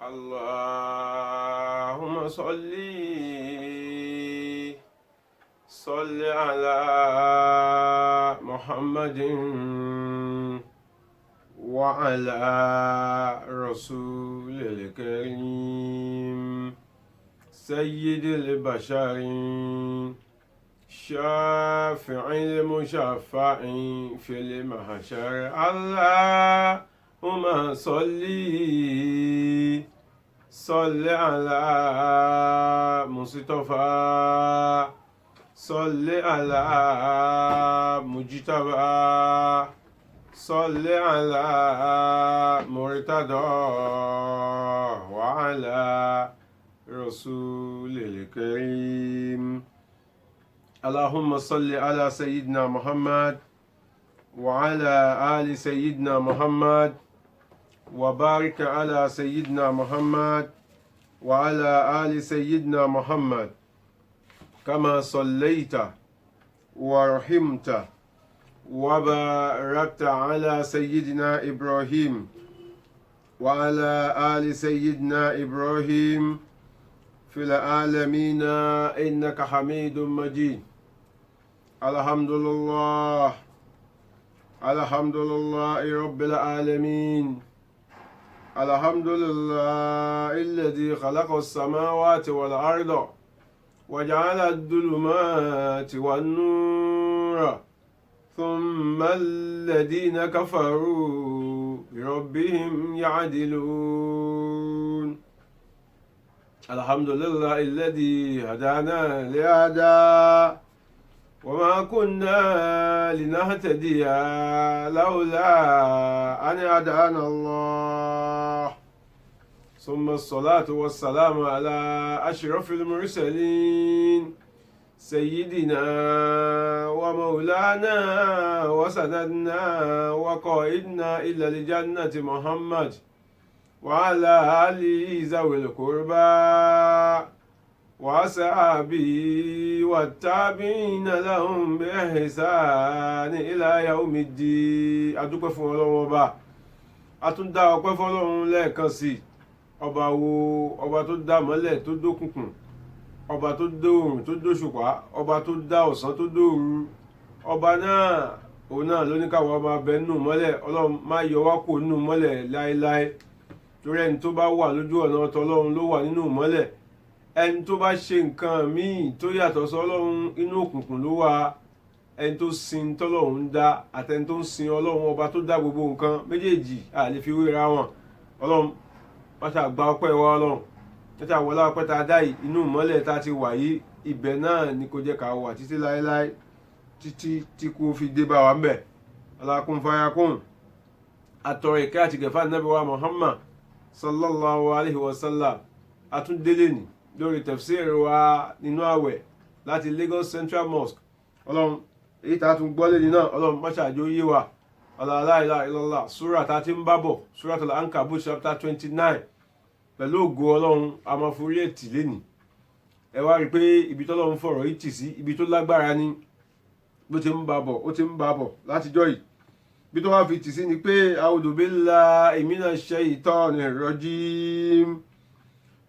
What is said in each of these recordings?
اللهم صل على محمد وعلى رسول الكريم سيد البشر شافع المشفع في المحشر اللهم صل على مصطفى صل على مجتبى صل على مرتضى وعلى رسول الكريم اللهم صل على سيدنا محمد وعلى آل سيدنا محمد وبارك على سيدنا محمد وعلى آل سيدنا محمد كما صليت ورحمت وباركت على سيدنا إبراهيم وعلى آل سيدنا إبراهيم في العالمين إنك حميد مجيد. الحمد لله رب العالمين. الحمد لله الذي خلق السماوات والأرض وجعل الظلمات والنور ثم الذين كفروا بربهم يعدلون. الحمد لله الذي هدانا لهذا وما كنا لنهتدي لولا أن هدانا الله ثم الصلاة والسلام على أشرف المرسلين سيدنا ومولانا وسندنا وقائدنا إلى الجنة محمد وعلى آله ذوي القربى وأصحابه والتابعين لهم بإحسان إلى يوم الدين. adúpẹ́ fún Ọlọ́run ọba, a tún dá ọpẹ́ fún Ọlọ́run lẹ́ẹ̀kan sí ọba wo, ọba tó dá mọ́lẹ̀ tó dókùnkùn, ọba tó dóòrùn tó dóṣùpá, ọba tó dá ọ̀sán tó dóòru. Ọba náà òun náà ló ní káwọn ọmọ abẹ nínú mọ́lẹ̀. Ọlọ́run má yọ wá kó nínú mọ́lẹ̀ láéláé, torí ẹni tó bá wà lójú ọ̀nà ọ̀tọ̀ Ọlọ́run ló wà nínú mọ́lẹ̀. Ẹni tó bá ṣe nǹkan míì tó yàtọ̀ sọ́lọ́run inú òkùnkùn ló wà. Ẹni tó sin tọ́lọ́run dá àtẹni tó ń sin Ọlọ́run ọba tó dá gbogbo nǹkan méjèèjì a lè fi wéra wọn. Ọlọ́run má ṣe àgbà ọpẹ́ wa, Ọlọ́run má ṣe àwọlá ọpẹ́ tá a dá yìí, inú ìmọ́lẹ̀ tá a ti wà yìí, ibẹ̀ náà ni kò jẹ́ ká wà títí láéláé, títí tí kò fi dé bá wa ń bẹ̀. Alákùn fayakùn, àtọ̀rọ̀ ìkẹ́ àti gẹ̀fà Ànábì wa Muhammad sallallahu alaihi wasallam. Àtúndélé ni lórí tafsir wa nínú àwẹ̀ láti Lagos Central Mosque. Ọlọ́run èyí tá a tún gbọ́ lẹ́ni náà, Ọlọ́run má ṣàjò yé wa. La ilaha illallah, súrà tá a ti ń bá bọ̀, Suratul Ankabut chapter 29. Pẹ̀lú ògo Ọlọ́run a máa forí ẹ̀ tì lénìí. Ẹ wá rí i pé ibi tọ́lọ́run fọ̀rọ̀ yìí tì sí ibi tó lágbára ni. Bó ti ń bá bọ̀, ó ti ń bá bọ̀ látijọ́ yìí. Bí tó wá fi tì sí ni pé a'udhu billahi minash shaitanir rajim.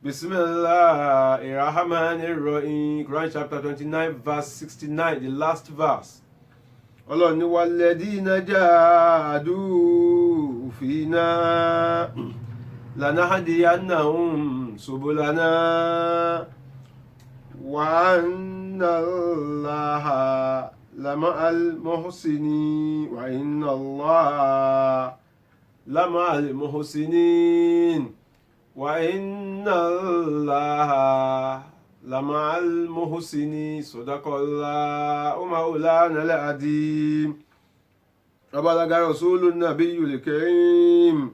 Bismillahirrahmanirrahim. Quran chapter 29 verse 69, the last verse. Ọlọ́run ní walladhina jahadu fina lanahdiyannahum subulana wa anna Allaha lama'al muhsinin wa inna Allaha lama'al muhsinin wa inna Allaha lama'al muhsinin. Sadaqallahu mawlana al-azim. Abalaga rasulun nabiyyul karim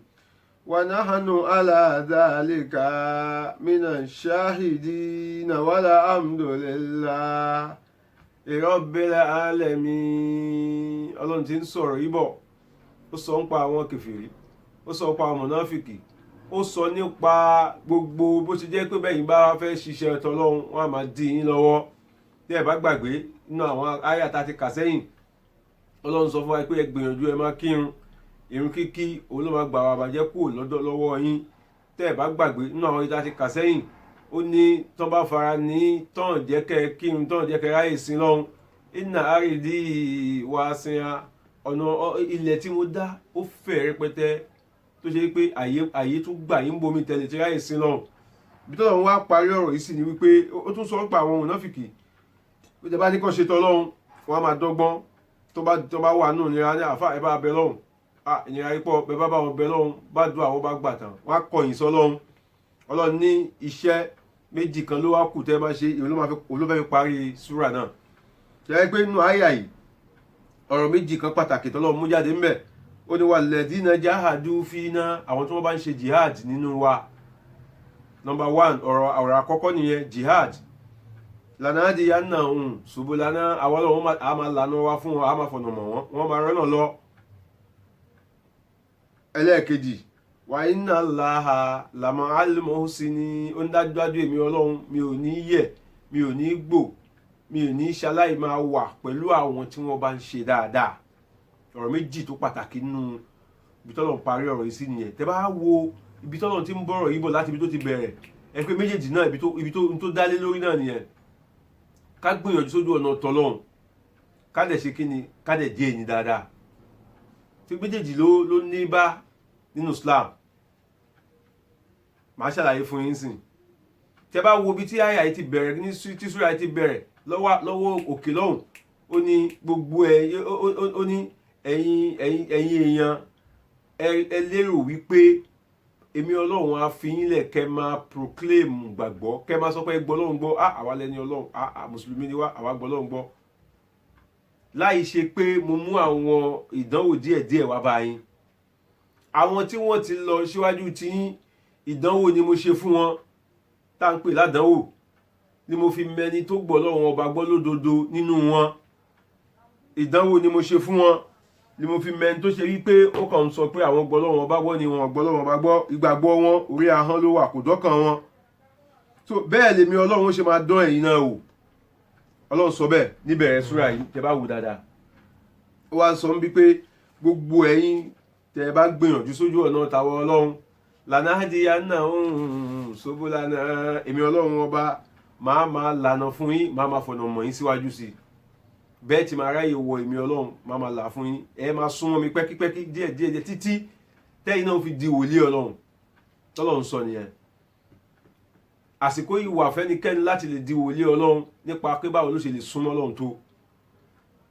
wa nahnu ala dhalika minash shahidin wala hamdulillah rabbil alamin. Ọlọ́run ti ń sọ̀rọ̀ yìí bọ̀, ó sọ ń pa àwọn kèfèrí, ó sọ ń pa àwọn mùnáfìkì, ó sọ nípa gbogbo bó ti jẹ́ pé bẹ́yìn bá fẹ́ ṣiṣẹ́ tọlọ́run wọn a máa dí yín lọ́wọ́. Tí ẹ bá gbàgbé nínú àwọn àyà tá a ti kà sẹ́yìn, Ọlọ́run sọ fún wa pé ẹ gbìyànjú ẹ máa kírun. Ìrun kíkí òun ló máa gbà wá bàjẹ́ kúrò lọ́wọ́ yín. tẹ́ ẹ̀ bá gbàgbé nínú àwọn ìta ti kà sẹ́yìn ó ní tán bá fara ní tán jẹ́ kẹ́ kírun tán jẹ́ kẹ́ ráyè sí lọ́hùn iná àrídì wá sí ọ̀nà ilẹ̀ tí mo dá ó fẹ̀ rẹpẹtẹ tó ṣe pé àyè tún gbà yín bomi tẹ̀lé tí ráyè sí lọ́hùn bí tọ́lọ́run wá parí ọ̀rọ̀ yìí sì ni wípé ó tún sọ pé àwọn mùnáfìkì ó jẹ́ bá ní kàn ṣe tọ́lọ́run wọn á máa dọ́gbọ́n tó bá wà nù nira ní àfà ẹ bá bẹ lọ́hùn ìnira ipò bẹ bá wọn bẹ lọ́hùn bá dùn àwọn bá gbà tán wọn á kọ̀yìn sọ lọ́hùn Ọlọ́run ní iṣẹ́ méjì kan ló wá kù tẹ́ máa ṣe olófẹ́ fi parí súrà náà jẹ́ pé nínú àyà yìí ọ̀rọ̀ méjì kan pàtàkì tọ́lọ́run mú jáde ńbẹ̀ ó ní walladhina jahadu fina àwọn tí wọ́n bá ń ṣe jihad nínú wa number 1 ọ̀rọ̀ àkọ́kọ́ nìyẹn jihad lanadiyannahum subulana àwọn Ọlọ́run a máa lànà wa fún wọn a máa fọ̀nà mọ̀ wọ́n máa rọ́nà lọ. ẹlẹ́ẹ̀kejì wa inna Allaha lama'al muhsinin ó ń dájúdájú èmi Ọlọ́run mi ò ní yẹ̀ mi ò ní gbò mi ò ní ṣaláì máa wà pẹ̀lú àwọn tí wọ́n bá ń ṣe dáadáa. ọ̀rọ̀ méjì tó pàtàkì nínú ibi tọ́lọ́run parí ọ̀rọ̀ yìí sí nìyẹn tẹ́ bá wo ibi tọ́lọ́run ti ń bọ̀rọ̀ yìí bọ̀ láti ibi tó ti bẹ̀rẹ̀ ẹ pé méjèèjì náà ibi tó dálé lórí náà nìyẹn ká gbìyànjú sójú ọ̀nà tọ́lọ́run ká dẹ̀ ṣe kí ni ká dẹ̀ jẹ́ ẹni dáadáa tí méjèèjì ló ní bá nínú Islam màá ṣàlàyé fún yín sìn tẹ́ bá wo ibi tí àyà yìí ti bẹ̀rẹ̀ ní tí súrà yìí ti bẹ̀rẹ̀ lọ́wọ́ òkè lọ́hùn ó ní gbogbo ó ní ẹ̀yin èèyàn ẹ lérò wípé èmi Ọlọ́run á fi yín lẹ̀ kẹ́ máa proclaim gbàgbọ́ kẹ́ máa sọ pé gbọ́ Ọlọ́run gbọ́ àwa lẹ́ni Ọlọ́run mùsùlùmí ni wá àwa gbọ́ Ọlọ́run gbọ́ láì ṣe pé mo mú àwọn ìdánwò díẹ̀díẹ̀ wá bá yín àwọn tí wọ́n ti lọ síwájú tí yín ìdánwò ni mo ṣe fún wọn tá à ń pè ládánwò ni mo fi mẹni tó gbọ́ Ọlọ́run ọba gbọ́ lódodo nínú wọn ìdánwò ni mo ṣe fún wọn ni mo fi mẹni tó ṣe wípé ó kàn ń sọ pé àwọn gbọ́ Ọlọ́run ọba gbọ́ ni wọn gbọ́ Ọlọ́run ọba gbọ́ ìgbàgbọ́ wọn orí ahọ́n ló wà kò dọ́kàn wọn so bẹ́ẹ̀ lèmi Ọlọ́run ó ṣe máa dán ẹ̀yin náà wò Ọlọ́run sọ bẹ́ẹ̀ níbẹ̀rẹ̀ súrà yìí tẹ́ bá wò dáadáa ó wá sọ bí pé gbogbo ẹ̀yin tẹ́ bá gbìyànjú sójú ọ̀nà tàwọn Ọlọ́run lanahadiyannahum subulana èmi Ọlọ́run ọba máa lànà fún yín máa fọ̀nà mọ̀ yín síwájú sí i bẹ́ẹ̀ tí máa ráyè wọ èmi Ọlọ́run máa là fún yín ẹ máa súnmọ́ mi pẹ́kípẹ́kí díẹ̀díẹ̀ títí tẹ́yìn náà fi di wòlíì Ọlọ́run tọ́lọ́run sọ nìyẹn àsìkò yìí wà fẹ́nikẹ́ni láti lè di wòlíì Ọlọ́run nípa pé báwo ló ṣe lè súnmọ́ Ọlọ́run tó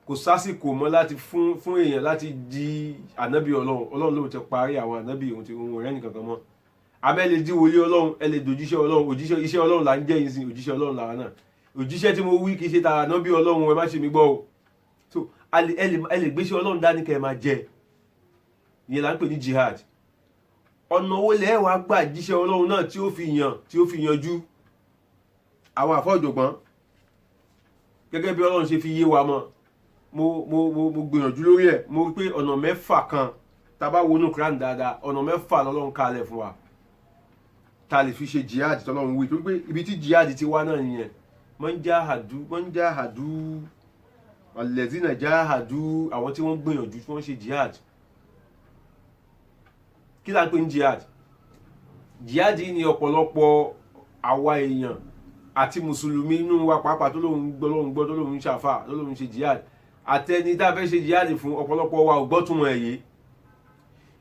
kò sásìkò mọ́ láti fún èèyàn láti di ànábì Ọlọ́run ló ti parí àwọn ànábì ohun tí òun rẹ́ nìkankan mọ́ abẹ́ lè di wòlíì Ọlọ́run ẹ lè dòjíṣẹ́ Ọlọ́run iṣẹ́ Ọlọ́run là ń jẹ́ yìí sí òjíṣẹ́ Ọlọ́run làwọn náà òjíṣẹ́ tí mo wí kì í ṣe tààrà ànábì Ọlọ́run ẹ má ṣe mi gbọ́ o so ẹ lè gbéṣẹ́ Ọlọ́run dání kẹ́ ẹ máa jẹ ìyẹn là ń pè ní jihad ọ̀nà owó lẹ́ẹ̀ wá gbà jíṣẹ́ Ọlọ́run náà tí ó fi yanjú àwọn àfọ́jọ̀gbọ́n gẹ́gẹ́ bí Ọlọ́run ṣe fi yé wa mọ́ mo gbìyànjú lórí ẹ̀ mo rí pé ọ̀nà mẹ́fà kan tá bá wọnú Quran dáadáa ọ̀nà mẹ́fà lọ́lọ́run kalẹ̀ fún wa tá lè fi ṣe jihad tọ́lọ́run wí torí pé ibi tí jihad ti wá náà nìyẹn man jahadu alladhina jahadu àwọn tí wọ́n gbìyànjú tí wọ́n ṣe jihad kí là ń pè ní jihad yìí ni ọ̀pọ̀lọpọ̀ àwa èèyàn àti mùsùlùmí inú wa pàápàá tó lóun gbọ́ tó lóun ṣàfà tó lóun ṣe jihad àtẹni tá a fẹ́ ṣe jihad fún ọ̀pọ̀lọpọ̀ wa ò gbọ́ túmọ̀ ẹ̀yẹ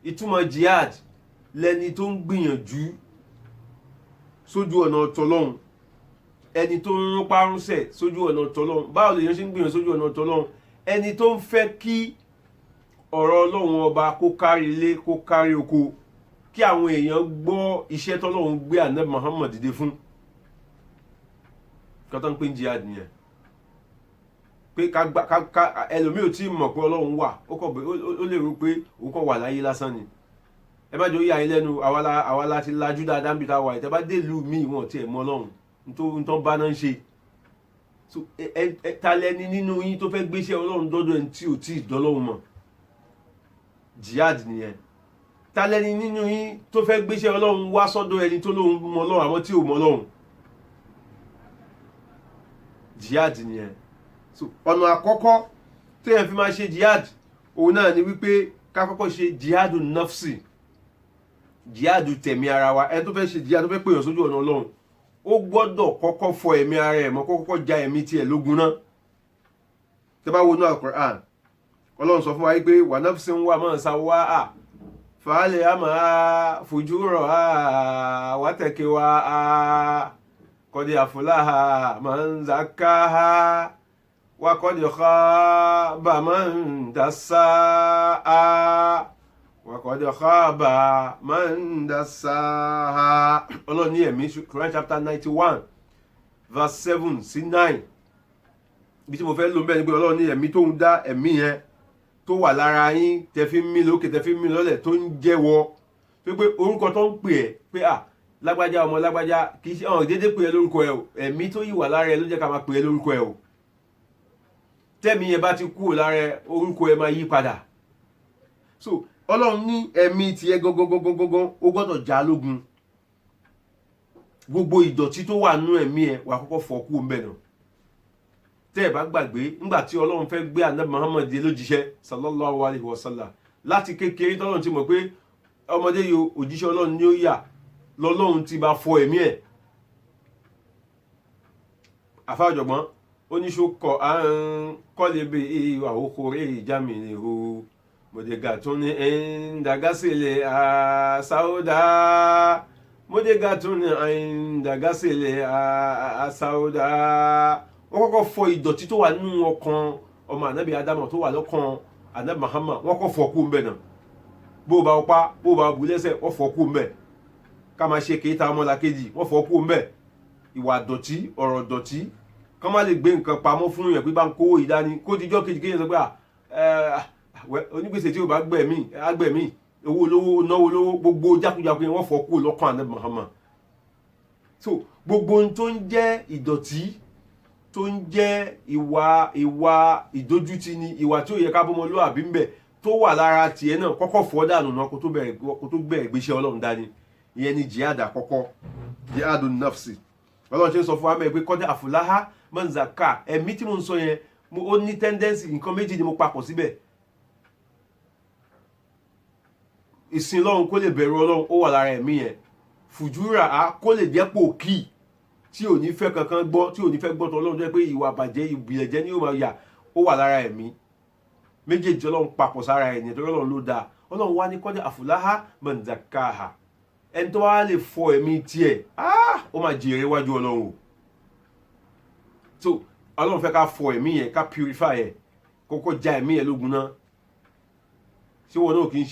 ìtumọ̀ jihad lẹni tó ń gbìyànjú sójú ọ̀nà tọlọ́hun ẹni tó ń rún párúnsẹ̀ sójú ọ̀nà tọlọ́hun báwo lèèyàn ṣe ń gbìyànjú sójú ọ̀nà tọlọ́hun ẹni tó ń fẹ́ kí ọ̀rọ̀ Ọlọ́run ọba kó kárí ilé kó kárí oko kí àwọn èèyàn gbọ́ iṣẹ́ tọ́lọ́hun gbé Ànábì Muhammad dìde fún kọ́tà ń pè ní jihad nìyẹn pé ẹlòmíì ò tí ì mọ̀ pé Ọlọ́run wà ó lè rò pé òun kàn wà láyé lásán ni ẹ má jẹ́ ó yà yín lẹ́nu àwa la ti lajú dáadáa níbi tá a wà ìtẹ́ bá dé ìlú míì wọn tí ẹ̀ mọ̀ Ọlọ́run nítorí bá náà ń ṣe so ta lẹni nínú yín tó fẹ́ gbéṣẹ́ Ọlọ́run dọ́dọ̀ ẹni tí ò tí ì dọ́lọ́run mọ̀ jihad nìyẹn ta lẹni nínú yín tó fẹ́ gbéṣẹ́ Ọlọ́run wá sọ́dọ̀ ẹni tó lóun mọ̀ Ọlọ́run àmọ́ tí ò mọ̀ Ọlọ́run jihad nìyẹn so ọ̀nà àkọ́kọ́ tí ẹ̀ fi máa ṣe jihad òun náà ni wípé ká kọ́kọ́ ṣe jihadu nafsi jihadu tẹ̀mí ara wa ẹni tó fẹ́ ṣe jihadu tó fẹ́ pèèyàn sójú ọ̀nà Ọlọ́run ó gbọ́dọ̀ kọ́kọ́ fọ ẹ̀mí ara ẹ̀ mọ́ kọ́kọ́ ja ẹ̀mí tiẹ̀ lógun náà. tẹ́ bá wo inú Al-Qur'an Ọlọ́run sọ fún wa pé wa nafsin wa ma sawwaha فَعَلْهَمَهَا فُجُورَهَا وَتَقْوَاهَا قَدْ أَفْلَحَ مَنْ زَكَّاهَا وَقَدْ خَابَ مَنْ دَسَّاهَا وَقَدْ خَابَ مَنْ دَسَّاهَا. Ọlọ́run ní ẹ̀mí Quran chapter 91 verse 7 sí 9 bí tí mo fẹ́ lò ń bẹ́ẹ̀ ni pé Ọlọ́run ní ẹ̀mí tó ń dá ẹ̀mí yẹn tó wà lára yín tẹ́fí mí lókè tẹ́fí mí lọ́lẹ̀ tó ń jẹ́wọ́ tó pé orúkọ tó ń pè ẹ́ pé lágbájá ọmọ lágbájá kì í ṣe ọ̀hún déédéé pè ẹ́ lórúkọ ẹ̀ o ẹ̀mí tó yìí wà lára ẹ̀ ló jẹ́ ká máa pè ẹ́ lórúkọ ẹ̀ o tẹ́mi yẹn bá ti kúrò lára ẹ̀ orúkọ ẹ̀ máa yí padà. so Ọlọ́run ní ẹ̀mí tiẹ̀ gangan ó gbọ́dọ̀ já lógun gbogbo ìdọ̀tí tó wà nú ẹ̀mí ẹ̀ wà kọ́kọ́ fọ́ kú ńbẹ̀ náà. tẹ́ ẹ̀ bá gbàgbé ńgbà tí Ọlọ́run fẹ́ gbé Ànábì Muhammad dé lójíṣẹ́ sallallahu alaihi wasallam láti kékeré tọ́lọ́run ti mọ̀ pé ọmọdé yìí òjíṣẹ́ Ọlọ́run ni ó yà lọ́lọ́run ti bá fọ ẹ̀mí ẹ̀. àfáàjọ̀gbọ́n oníṣòkọ̀ àrùn kọ́lébé ìwà òkúrẹ́ ìjámìnì o mọ̀dégà tún ní ẹ̀ńdàgásílẹ̀ àsáódà mọ̀dégà tún ní ẹ̀ńdàgásílẹ̀ àsáódà. wọ́n kọ́kọ́ fọ ìdọ̀tí tó wà nínú ọkàn ọmọ ànábì Ádámù tó wà lọ́kàn ànábì Muhammad wọ́n kọ́ fọ kú ńbẹ̀ náà bó o bá ọpá bó o bá bu lẹ́sẹ̀ wọ́n fọ kú ńbẹ̀ ká máa ṣe kéta ọmọlàkejì wọ́n fọ kú ńbẹ̀ ìwà dọ̀tí ọ̀rọ̀ dọ̀tí ká má lè gbé nǹkan pamọ́ fún yẹn pé bá ń kówó ìdání kó dijọ́ kejì kéèyàn sọ pé onígbèsè tí o bá gbẹ̀mí owó olówó náwó olówó gbogbo jákujàku yẹn wọ́n fọ kú lọ́kàn ànábì Muhammad. so gbogbo ohun tó ń jẹ́ ìdọ̀tí tó ń jẹ́ ìwà ìdójútì ni ìwà tí ó yẹ ká bọ́mọlúwàbí ń bẹ̀ tó wà lára tiẹ̀ náà kọ́kọ́ fọ́ dànù náà kó tó bẹ̀rẹ̀ gbéṣẹ́ Ọlọ́run dání ìyẹn ni jihad àkọ́kọ́ jihad nafsi. Ọlọ́run ṣe ń sọ fún wa mẹ́ pé qad aflaha man zakka ẹ̀mí tí mo ń sọ yẹn ó ní tẹ́ndẹ́nsì nǹkan méjì ni mo papọ̀ síbẹ̀. ìsìn Ọlọ́run kó lè bẹ̀rù Ọlọ́run ó wà lára ẹ̀mí yẹn fùjúrà á kó lè jẹ́ pòkì tí ò ní fẹ́ kankan gbọ́ tí ò ní fẹ́ gbọ́ tó Ọlọ́run jẹ́ pé ìwà bàjẹ́ ìbìlẹ̀jẹ́ ni yóò máa yà ó wà lára ẹ̀mí méjèèjì Ọlọ́run papọ̀ sára ẹ̀ ní ẹ̀tọ́ Ọlọ́run ló dáa Ọlọ́run wá ní qad aflaha man zakkaha ẹni tó wá lè fọ ẹ̀mí tiẹ̀ ó máa jèrè wájú Ọlọ́run o. so Ọlọ́run fẹ́ ká fọ ẹ̀mí yẹn ká purify ẹ̀ kọ́kọ́ já ẹ̀mí yẹn lógun náà ṣé wọn náà kì í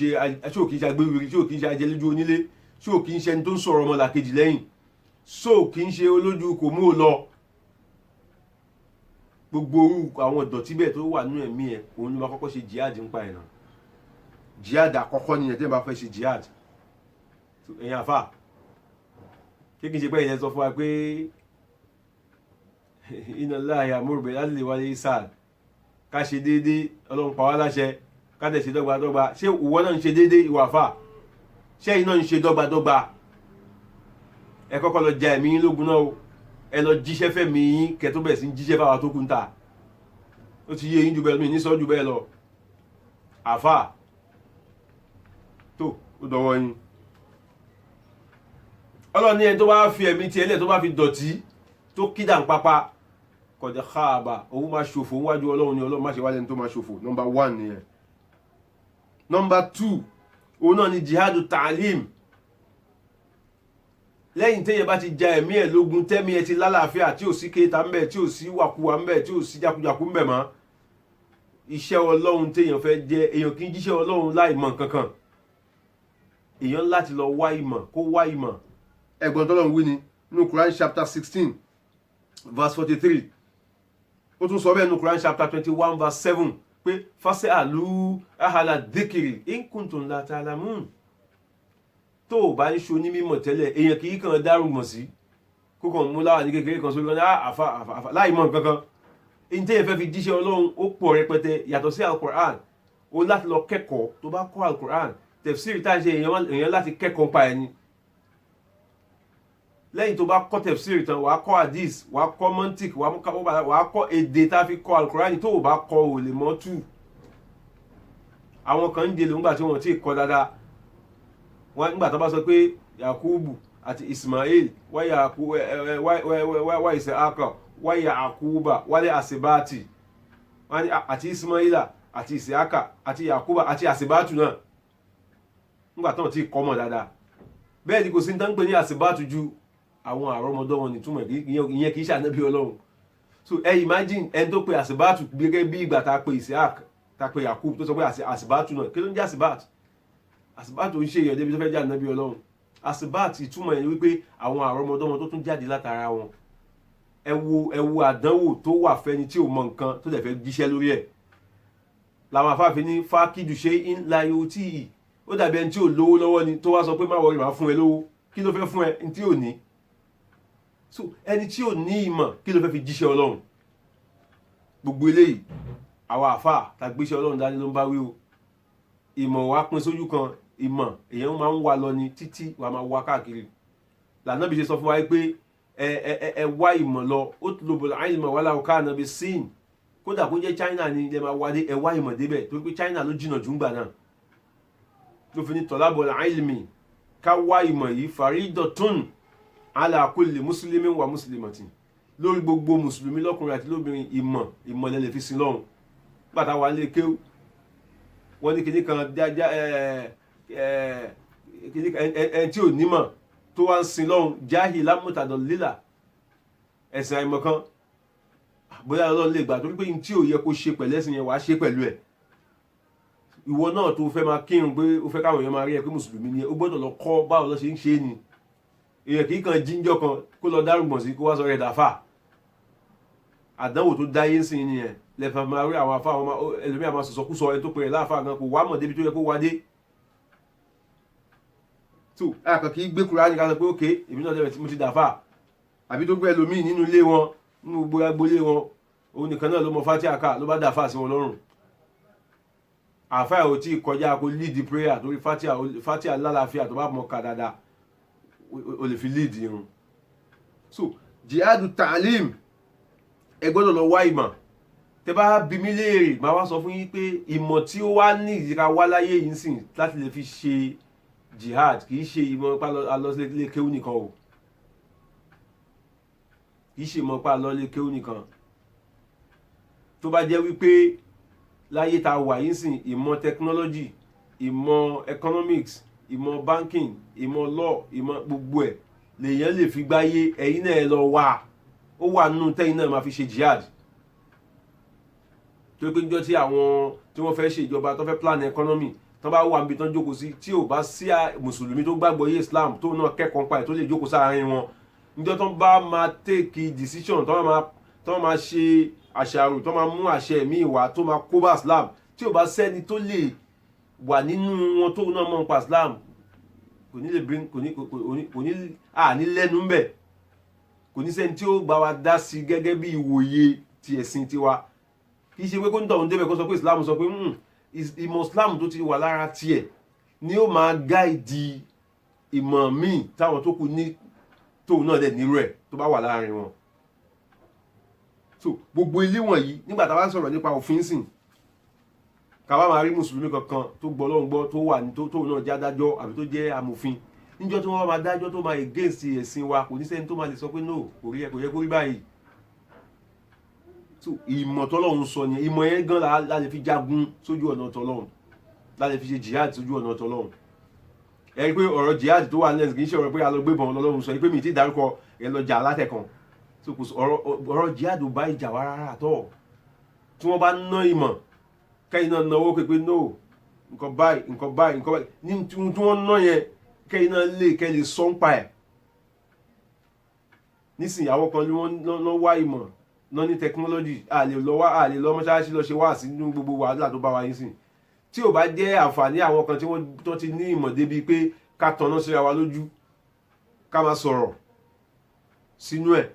ṣe agbéwìrì ṣé ò kì í ṣe ajẹlójú onílé ṣé ò kì í ṣe ẹni tó ń sọ̀rọ̀ ọmọlàkejì lẹ́yìn so kì í ṣe olójú kò mú o lọ gbogbo orú àwọn ìdọ̀tí bẹ́ẹ̀ tó wà nínú ẹ̀mí ẹ̀ òun ni wọ́n kọ́kọ́ ṣe jihad ń pa ẹ̀nà jihad àkọ́kọ́ nìyẹn tí wọ́n bá fẹ́ ṣe jihad. ẹ̀yin àfà kí kìí ṣe pé ìyẹn sọ fún wa pé inna Allaha ya'muru bil adli wal ihsan ká ṣe déédéé Ọlọ́run pa wá láṣẹ ká dẹ̀ ṣe dọ́gbadọ́gba ṣé ìwọ náà ń ṣe déédéé ìwà àfà ṣé iná ń ṣe dọ́gbadọ́gba ẹ kọ́kọ́ lọ ja ẹ̀mí yín lógun náà o ẹ lọ jíṣẹ́ fẹ́mi yín kẹ́ tó bẹ̀rẹ̀ sí jíṣẹ́ fáwa tó kù ń ta ó ti yé yín jù bẹ́ẹ̀ mi ní sọ́ jù bẹ́ẹ̀ lọ àfà tó ó dọwọ́ yín. Ọlọ́run ní ẹni tó bá fi ẹ̀mí tiẹ̀ lẹ̀ tó bá fi dọ̀tí tó kídà ń pápá kọjá káàbà òun máa ṣòfò níwájú Ọlọ́run ni Ọlọ́run má ṣe wálé ní tó máa ṣòfò. number 1 nìyẹn. number 2 òun náà ni jihadu ta'lim. lẹ́yìn téèyàn bá ti ja ẹ̀mí ẹ̀ lógun tẹ́mi ẹ̀ ti lálàáfíà tí ò sí kéta ń bẹ̀ tí ò sí wàkúwà ń bẹ̀ tí ò sí jákujàku ń bẹ̀ mọ́ iṣẹ́ Ọlọ́run téèyàn fẹ́ jẹ́ èèyàn kì í jíṣẹ́ Ọlọ́run láì mọ̀ kankan èèyàn láti lọ wá ìmọ̀ kó wá ìmọ̀. ẹ̀gbọ́n tọ́lọ́run wí ni nínú Quran chapter 16 verse 43 ó tún sọ bẹ́ẹ̀ nínú Quran chapter 21 verse 7 pé fas'alu ahla dhikri in kuntum la ta'lamun. tó o bá ń ṣo ní mímọ̀ tẹ́lẹ̀ èèyàn kì í kàn dárúmọ̀ sí kó kàn mú láwà ní kékeré kan sórí kan àfà láì mọ̀ kankan. èyí tẹ́yẹ̀ fẹ́ fi jíṣẹ́ Ọlọ́run ó pọ̀ rẹpẹtẹ yàtọ̀ sí Al-Qur'an ó láti lọ kẹ́kọ̀ọ́ tó bá kọ́ Al-Qur'an tẹ̀fsírì tá a ṣe èèyàn láti kẹ́kọ̀ọ́ pa ẹni. lẹ́yìn tó bá kọ́ tẹ̀fsírì tán wàá kọ́ hadith wàá kọ́ mantik wàá kọ́ èdè tá a fi kọ́ Al-Qur'an tó o bá kọ́ ò lè mọ̀ tú. àwọn kan ń jẹ lóńgbà tí wọ́n ti kọ́ dáadáa wọ́n nígbà tó bá sọ pé Yakubu àti Ismail wá Isaka wá Yakuba wálé Asibati àti Ismaila àti Isaka àti Yakuba àti Asibatu náà nígbà tó ti kọ́mọ̀ dáadáa. Bẹ́ẹ̀ ni kò sí ní tán pé ní Asibatu ju àwọn àrọ́mọdọ́mọ nìtúmọ̀ ìyẹn kì í ṣe ànábì Ọlọ́run. So imagine ẹni tó pe Asibatu gẹ́gẹ́ bí ìgbà tá a pe Isaka tá a pe Yakubu tó sọ pé Asibatu náà kí ló ń jẹ́ Asibatu? Asibatu ń ṣe èèyàn débi tó fẹ́ jẹ́ ànábì Ọlọ́run. Asibatu ìtumọ̀ yẹn wípé àwọn àrọ́mọdọ́mọ tó tún jáde látara wọn. Ẹ wo àdánwò tó wà fẹ́ni tí ò mọ nǹkan tó dẹ̀ fẹ́ jíṣẹ́ lórí ẹ̀. Làwọn afáàfin ní fákìdù ṣe ń la yóò tí ì ó dàbí ẹni tí ò lówó lọ́wọ́ ni tó wá sọ pé má wọrí wá fún ẹ lówó kí ló fẹ́ fún ẹ ní tí ò ní. So ẹni tí ò ní ìmọ̀ kí ló fẹ́ fi jíṣẹ́ Ọlọ́run? Gbogbo eléyìí àwa àfáà tá gbéṣẹ́ Ọlọ́run dání ló ń bá wí o. Ìmọ̀ wa pín sójú kan, ìmọ̀ èèyàn máa ń wá lọ ní títí wàá máa wá káàkiri. L'Ànábì ṣe sọ fún wa pé ẹ wá ìmọ̀ lọ utlubul ilma walau kana bis-Sin, kódà kó jẹ́ China ni ilẹ̀ máa wádé ẹ wá ìmọ̀ débẹ̀ torí pé China ló jìnnà jù ń gbà náà. Ló fi ní talabul ilmi ká wá ìmọ̀ yìí faridatun ala kulli muslimin wa muslimatin, lórí gbogbo mùsùlùmí lọ́kùnrin àti lóbìnrin ìmọ̀ lẹ́lẹ̀ fi sin lọ́run. Bàtà wà lè kéwù wọ́n ní kìnnì kan ẹni tí ò nímọ̀ tó wá ń sin lọ́run jahilan mutadallila, ẹ̀sìn àìmọ̀ kan bóyá Ọlọ́run lè gbà torí pé tí ò yẹ kó ṣe pẹ̀lẹ́sìn yẹn wàá ṣe pẹ̀lú ẹ̀. Ìwọ náà tó fẹ́ máa kírun pé ó fẹ́ káwọn èèyàn máa rí ẹ pé mùsùlùmí ni ó gbọ́dọ̀ lọ kọ́ báwo lọ ṣe ń ṣe é ni. Èèyàn kì í kan jíjọ́ kan kó lọ dárúgbọ̀n sí kó wá sọ rẹ̀ dàfà. Àdánwò tó dáyé sí ni ẹ̀ lẹ́fà máa rí àwọn afá ẹlòmíà máa sọ̀sọ̀ kú sọ ẹni tó pè é láàfà gan kò wá mọ̀ débi tó yẹ kó wá dé. So àkàn kì í gbé Kùránì ká sọ pé òkè èmi náà lẹ́bẹ̀ẹ́ tí mo ti dàfà àbí tó gbé ẹlòmíì nínú ilé wọn nínú gbogbo agbolé wọn òun nìkan náà ló mọ Fátíhà ká ló bá dàfà sí wọn lọ́rùn. Àfáà ò tí ì kọjá kó lead prayer torí Fátíhà lálàáfíà tó bá mọ̀ ká dáadáa o lè fi lead irun. So jihadu ta'lim ẹ gbọ́dọ̀ lọ wá ìmọ̀. Tẹ́ bá bi mí léèrè máa wá sọ fún yín pé ìmọ̀ tí ó wá ní ìdíra wá láyé yìí sìn láti lè fi ṣe jihad kì í ṣe ìmọ̀ pa alọ́lé kéwú nìkan o, kì í ṣe ìmọ̀ pa alọ́lé kéwú nìkan. Tó bá jẹ́ wípé láyé tá wà yìí sìn ìmọ̀ technology, ìmọ̀ economics, ìmọ̀ banking, ìmọ̀ law, ìmọ̀ gbogbo ẹ̀ lèèyàn lè fi gbáyé, ẹ̀yin náà lọ wà ó wà nínú tẹ́yìn náà máa fi ṣe jihad. Tó pé níjọ́ tí àwọn tí wọ́n fẹ́ ṣe ìjọba tó fẹ́ plan economy tó bá wà níbi tán jókòó sí tí ò bá sí mùsùlùmí tó gbàgbọ́ yé Islam tó náà kẹ́kọ̀ọ́ pa ẹ̀ tó lè jókòó sáàárín wọn, níjọ́ tó bá máa take decision tó máa ṣe àṣàrò tó máa mú àṣẹ míì wá tó máa kó bá Islam, tí ò bá sẹ́ni tó lè wà nínú wọn tó náà mọ̀ nípa Islam kò ní lè bring kò ní àní lẹ́nu ńbẹ̀, kò ní sẹ́ni tí ó bá wa dá sí gẹ́gẹ́ bí ìwòye ti ẹ̀sìn tiwa. Kì í ṣe pé kó ń tọ̀ ń débẹ̀ kó sọ pé Islam sọ pé ìmọ̀ Islam tó ti wà lára tiẹ̀ ni ó máa gáìdì ìmọ̀ míì táwọn tó kù ní tóun náà dẹ̀ nírú ẹ̀ tó bá wà láàrin wọn. So gbogbo ilé wọ̀nyí nígbà tá a bá sọ̀rọ̀ nípa òfin sìn ká bá máa rí mùsùlùmí kankan tó gbọ́ lọ́n gbọ́ tó wà ní tóun náà jẹ́ adájọ́ àbí tó jẹ́ amòfin, níjọ́ tí wọ́n bá máa dájọ́ tó máa against ẹ̀sìn wa kò ní sẹ́ni tó máa lè sọ pé no kò yẹ kó rí báyìí. So ìmọ̀ tọ́lọ́run sọ ni ìmọ̀ yẹn gan la lè fi jagun sójú ọ̀nà tọ́lọ́run, la lè fi ṣe jihad sójú ọ̀nà tọ́lọ́run. Ẹ rí pé ọ̀rọ̀ jihad tó wà lẹ́sìn kì í ṣe ọ̀rọ̀ pé a lọ gbébọn lọ́lọ́run sọ pé mi ti dárúkọ ẹ lọ jà látẹ̀kàn. So kò ọ̀rọ̀ jihad ò bá ìjà wá rárá tọ́. Tí wọ́n bá ná ìmọ̀ kẹ́yìn náà náwó pé no nǹkan báyìí ní tí wọ́n ná yẹn kẹ́yìn náà lè sọ ń pa ẹ̀. Nísìnyí àwọn kan ni wọ́n wá ìmọ̀ náà ní technology àlè lọ mọ́ṣáláṣí lọ ṣe wá sínú gbogbo wàhálà tó bá wa yín sìn. Tí ò bá jẹ́ àǹfààní àwọn kan tí wọ́n ti ní ìmọ̀ débi pé ká tanná síra wa lójú ká máa sọ̀rọ̀ sínú ẹ̀,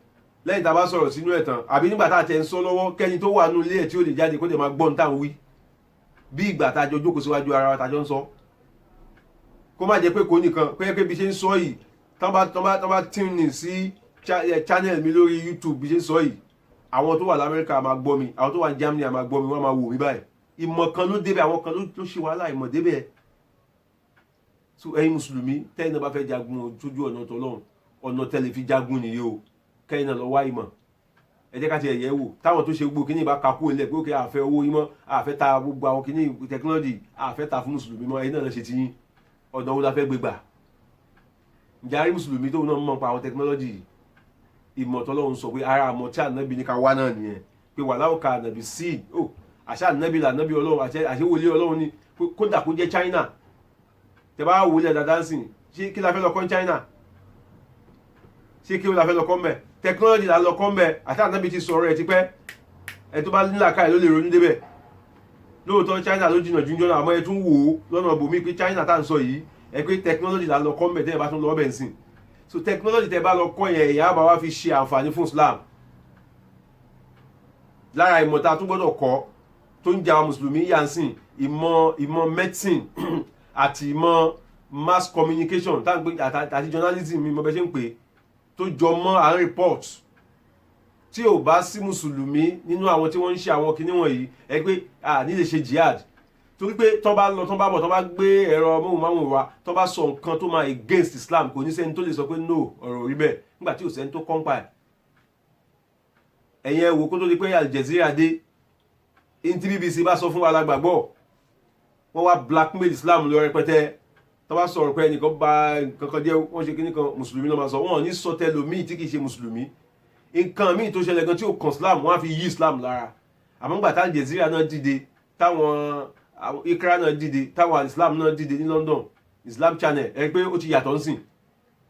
lẹ́yìn tá a bá sọ̀rọ̀ sínú ẹ̀ tán àbí nígbà tá a tẹ̀ ń sọ lọ́wọ́ kẹ́ni tó wà nínú ilé ẹ̀ tí ó lè jáde kó lè máa gbọ́n tá à ń wí bí ìgbà tá a jọ jókòó síwájú ara wa tá a jọ ń sọ. Kó má jẹ́ pé kò nìkan pé bí ṣe ń sọ yìí tán bá tune sí channel mi lórí YouTube bí ṣe ń sọ yìí àwọn tó wà l'Amẹ́ríkà máa gbọ́ mi, àwọn tó wà ní Germany máa gbọ́ mi, wọ́n máa wò mí báyìí. Ìmọ̀ kan ló débẹ̀, àwọn kan ló ṣe wàhálà ìmọ̀ débẹ̀. so ẹ̀yin mùsùlùmí tẹ́yìn náà bá fẹ́ jagun sójú ọ̀nà tọ́lọ́run ọ̀nà tẹ́lẹ̀ fi jagun nìyí o kẹ́yìn náà lọ wá ìmọ̀ ẹ jẹ́ ká ti ẹ̀yẹ́ wò táwọn tó ṣe gbogbo kíní ìbá kakú ilẹ̀ pé ó kẹ́ àfẹ́ owó yín mọ́ àfẹ́ ta gbogbo àwọn kíní tẹkinọ́lọ́jì àfẹ́ ta fún mùsùlùmí mọ́ ẹ̀yin náà lọ ṣe ti yín ọ̀nà wo la fẹ́ gbé gbà ǹjẹ́ a rí mùsùlùmí tóun náà mọ̀ pa àwọn tẹkinọ́lọ́jì ìmọ̀ tọ́lọ́run sọ pé ara àmọ́ tí ànábì ní ká wá náà nìyẹn pé wà láwùká ànábì sí ò àṣà ànábì là ànábì ọlọ́run àṣẹ wòlíì ọlọ́run ni kódà kó jẹ́ China tẹ bá wòlíì ẹ̀dá dáńsìn ṣé kí la fẹ́ lọ kọ́ China ṣé kí la fẹ́ lọ kọ́ mẹ́ tẹkinọ́lọ́jì là lọ kọ́ mẹ́ àṣà ànábì ti sọ̀rọ̀ ẹ̀ tipẹ́ ẹ tó bá nílà káì ló lè ronú débẹ̀ lóòótọ́ China ló jìnnà jújọ́ náà àmọ́ ẹ tún wò ó lọ́nà bòmí pé China tá à ń sọ yìí ẹ pé tẹkinọ́lọ́jì là lọ kọ́ mẹ́ tẹ́ ẹ bá tún lọ bẹ̀ ń sìn so technology tẹ́ bá lọ kọ́ yẹn ìyá bá wá fi ṣe àǹfààní fún Islam lára ìmọ̀ tá a tún gbọ́dọ̀ kọ́ tó ń jà mùsùlùmí yà ń sìn ìmọ̀ medicine àti ìmọ̀ mass communication tá à ń pè àti journalism mi mo bẹ ṣe ń pè tó jọ mọ́ à ń report tí ò bá sí mùsùlùmí nínú àwọn tí wọ́n ń ṣe àwọn kinní wọ̀nyí ẹ pé ní lè ṣe jihad torí pé tó bá lọ tó bá bọ̀ tó bá gbé ẹ̀rọ móhùnmáwòrán wa tó bá sọ nǹkan tó máa against Islam kò ní sẹ́ni tó lè sọ pé no ọ̀rọ̀ rí bẹ́ẹ̀ nígbà tí ò sẹ́ni tó kọ́ńpà ẹ̀ ẹ̀yẹn wo kó tó di pé Al Jazeera dé ní tí BBC bá sọ fún wa lágbàgbọ́ wọ́n wá blackmail Islam lọ rẹpẹtẹ tó bá sọ̀rọ̀ pé ẹnìkan bá nǹkan kan jẹ́ wọ́n ṣe kíní kan mùsùlùmí ló máa sọ wọ́n ní sọ tẹlòmíì tí kì í ṣe mùsùlùmí nǹkan míì tó ṣẹlẹ̀ gan tí ò kàn Islam wọ́n á fi yí Islam lára àmọ́ nígbà tá Al Jazeera náà dìde táwọn Ikra náà dìde táwọn Islam náà dìde ní London Islam Channel ẹ pé ó ti yàtọ̀ ń sìn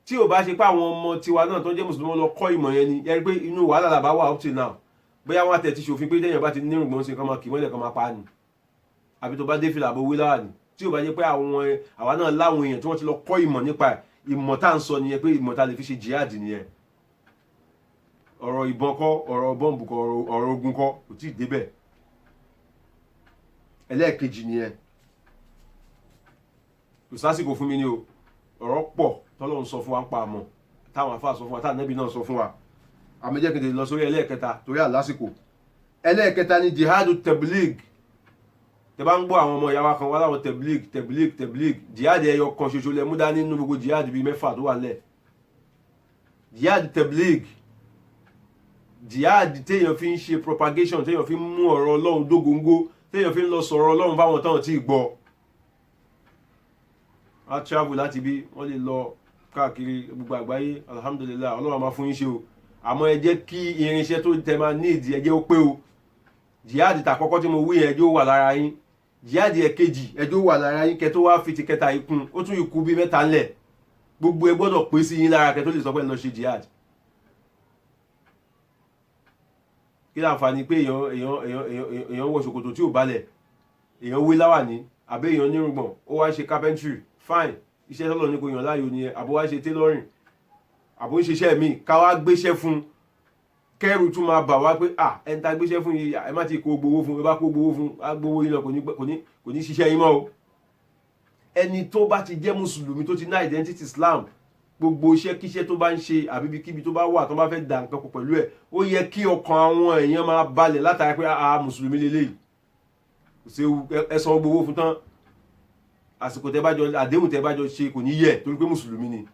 tí ò bá ṣe pé àwọn ọmọ tiwa náà tó jẹ́ mùsùlùmí lọ kọ́ ìmọ̀ yẹn ni ẹ rí pé inú wàhálà làbá wà up till now bóyá wọn àtẹ̀ ti ṣòfin pé téèyàn bá ti ní ìrùngbọ̀n sí kan máa kì mọ́lẹ̀ kan máa pa ni àbí tó bá dé fìlà àbówé láwà ni tí ò bá jẹ́ pé àwa náà láwọn èèyàn tí wọ́n ti lọ kọ́ ìmọ̀ nípa ìmọ̀ tá à ń sọ nìyẹn pé ìmọ̀ tá lè fi ṣe jihad nìyẹn ọ̀rọ̀ ìbọn kọ́ ọ̀rọ̀ bọ́ǹbù kọ́ ọ̀rọ̀ ogun kọ́ kò tí ì débẹ̀ ẹlẹ́ẹ̀kejì nìyẹn kò sásìkò fún mi ní o ọ̀rọ̀ pọ̀ tọ́lọ́run sọ fún wa ń pa àmọ́ táwọn afá sọ fún wa táwọn nẹ́bí náà sọ fún wa àmọ́jẹ́ kìí lọ sórí ẹlẹ́ẹ̀kẹta torí àlásìkò ẹlẹ́ẹ̀kẹta ni jihadu tabligh tẹ bá ń gbọ́ àwọn ọmọ ìyá wa kan wá láwọn tabligh jihad ẹyọ kan ṣoṣo lẹ mú dání nínú gbogbo jihad bíi mẹ́fà tó wà lẹ̀ jihad tabligh jihad téèyàn fi ń ṣe propagation téèyàn fi ń mú ọ̀rọ̀ Ọlọ́run dógóńgó téèyàn fi ń lọ sọ̀rọ̀ Ọlọ́run fáwọn táwọn tí ì gbọ́ a travel láti bí wọ́n lè lọ káàkiri gbogbo àgbáyé alhamdulillah Ọlọ́run máa fún yín ṣe o àmọ́ ẹ jẹ́ kí irinṣẹ́ tó tẹ máa ní ìdí ẹ jẹ́ ó pé o jihad tàkọ́kọ́ tí mo wí yẹn ẹjọ́ wà lára yín jihad ẹ̀kejì ẹjọ́ wà lára yín kẹ́ tó wá fi ti kẹta ikún ó tún ikú bí mẹ́ta ńlẹ̀ gbogbo ẹ gbọ́dọ̀ pé sí yín lára kẹ́ tó lè sọ pé ẹ lọ ṣe jihad kí láǹfààní pé èèyàn wọ ṣòkòtò tí ò balẹ̀ èèyàn wé láwàní àbẹ́ èèyàn nírùngbọ̀n ó wá ṣe carpentry fine iṣẹ́ tọ́lọ̀ ní kò yàn láàyò ni àbó wá ṣe tailoring àbó ń ṣiṣẹ́ mi ká wá gbéṣẹ́ fún kẹ́rù tún máa bà wá pé ẹni tá gbéṣẹ́ fún yìí ẹ má ti kó gbowó fún ẹ bá kó gbowó fún á gbowó yín lọ kò ní ṣiṣẹ́ yín mọ́ o ẹni tó bá ti jẹ́ mùsùlùmí tó ti ní identity Islam gbogbo iṣẹ́ kíṣẹ́ tó bá ń ṣe àbíbikíbi tó bá wà tó bá fẹ́ dà nǹkan pọ̀ pẹ̀lú ẹ̀ ó yẹ kí ọkàn àwọn èèyàn máa balẹ̀ látara pé mùsùlùmí lélẹ́yìí kò sí ẹ san gbowó fún tán àsìkò tẹ́bájọ àdéhùn tẹ́bájọ ṣe kò ní yẹ torí pé mùsùlùmí ni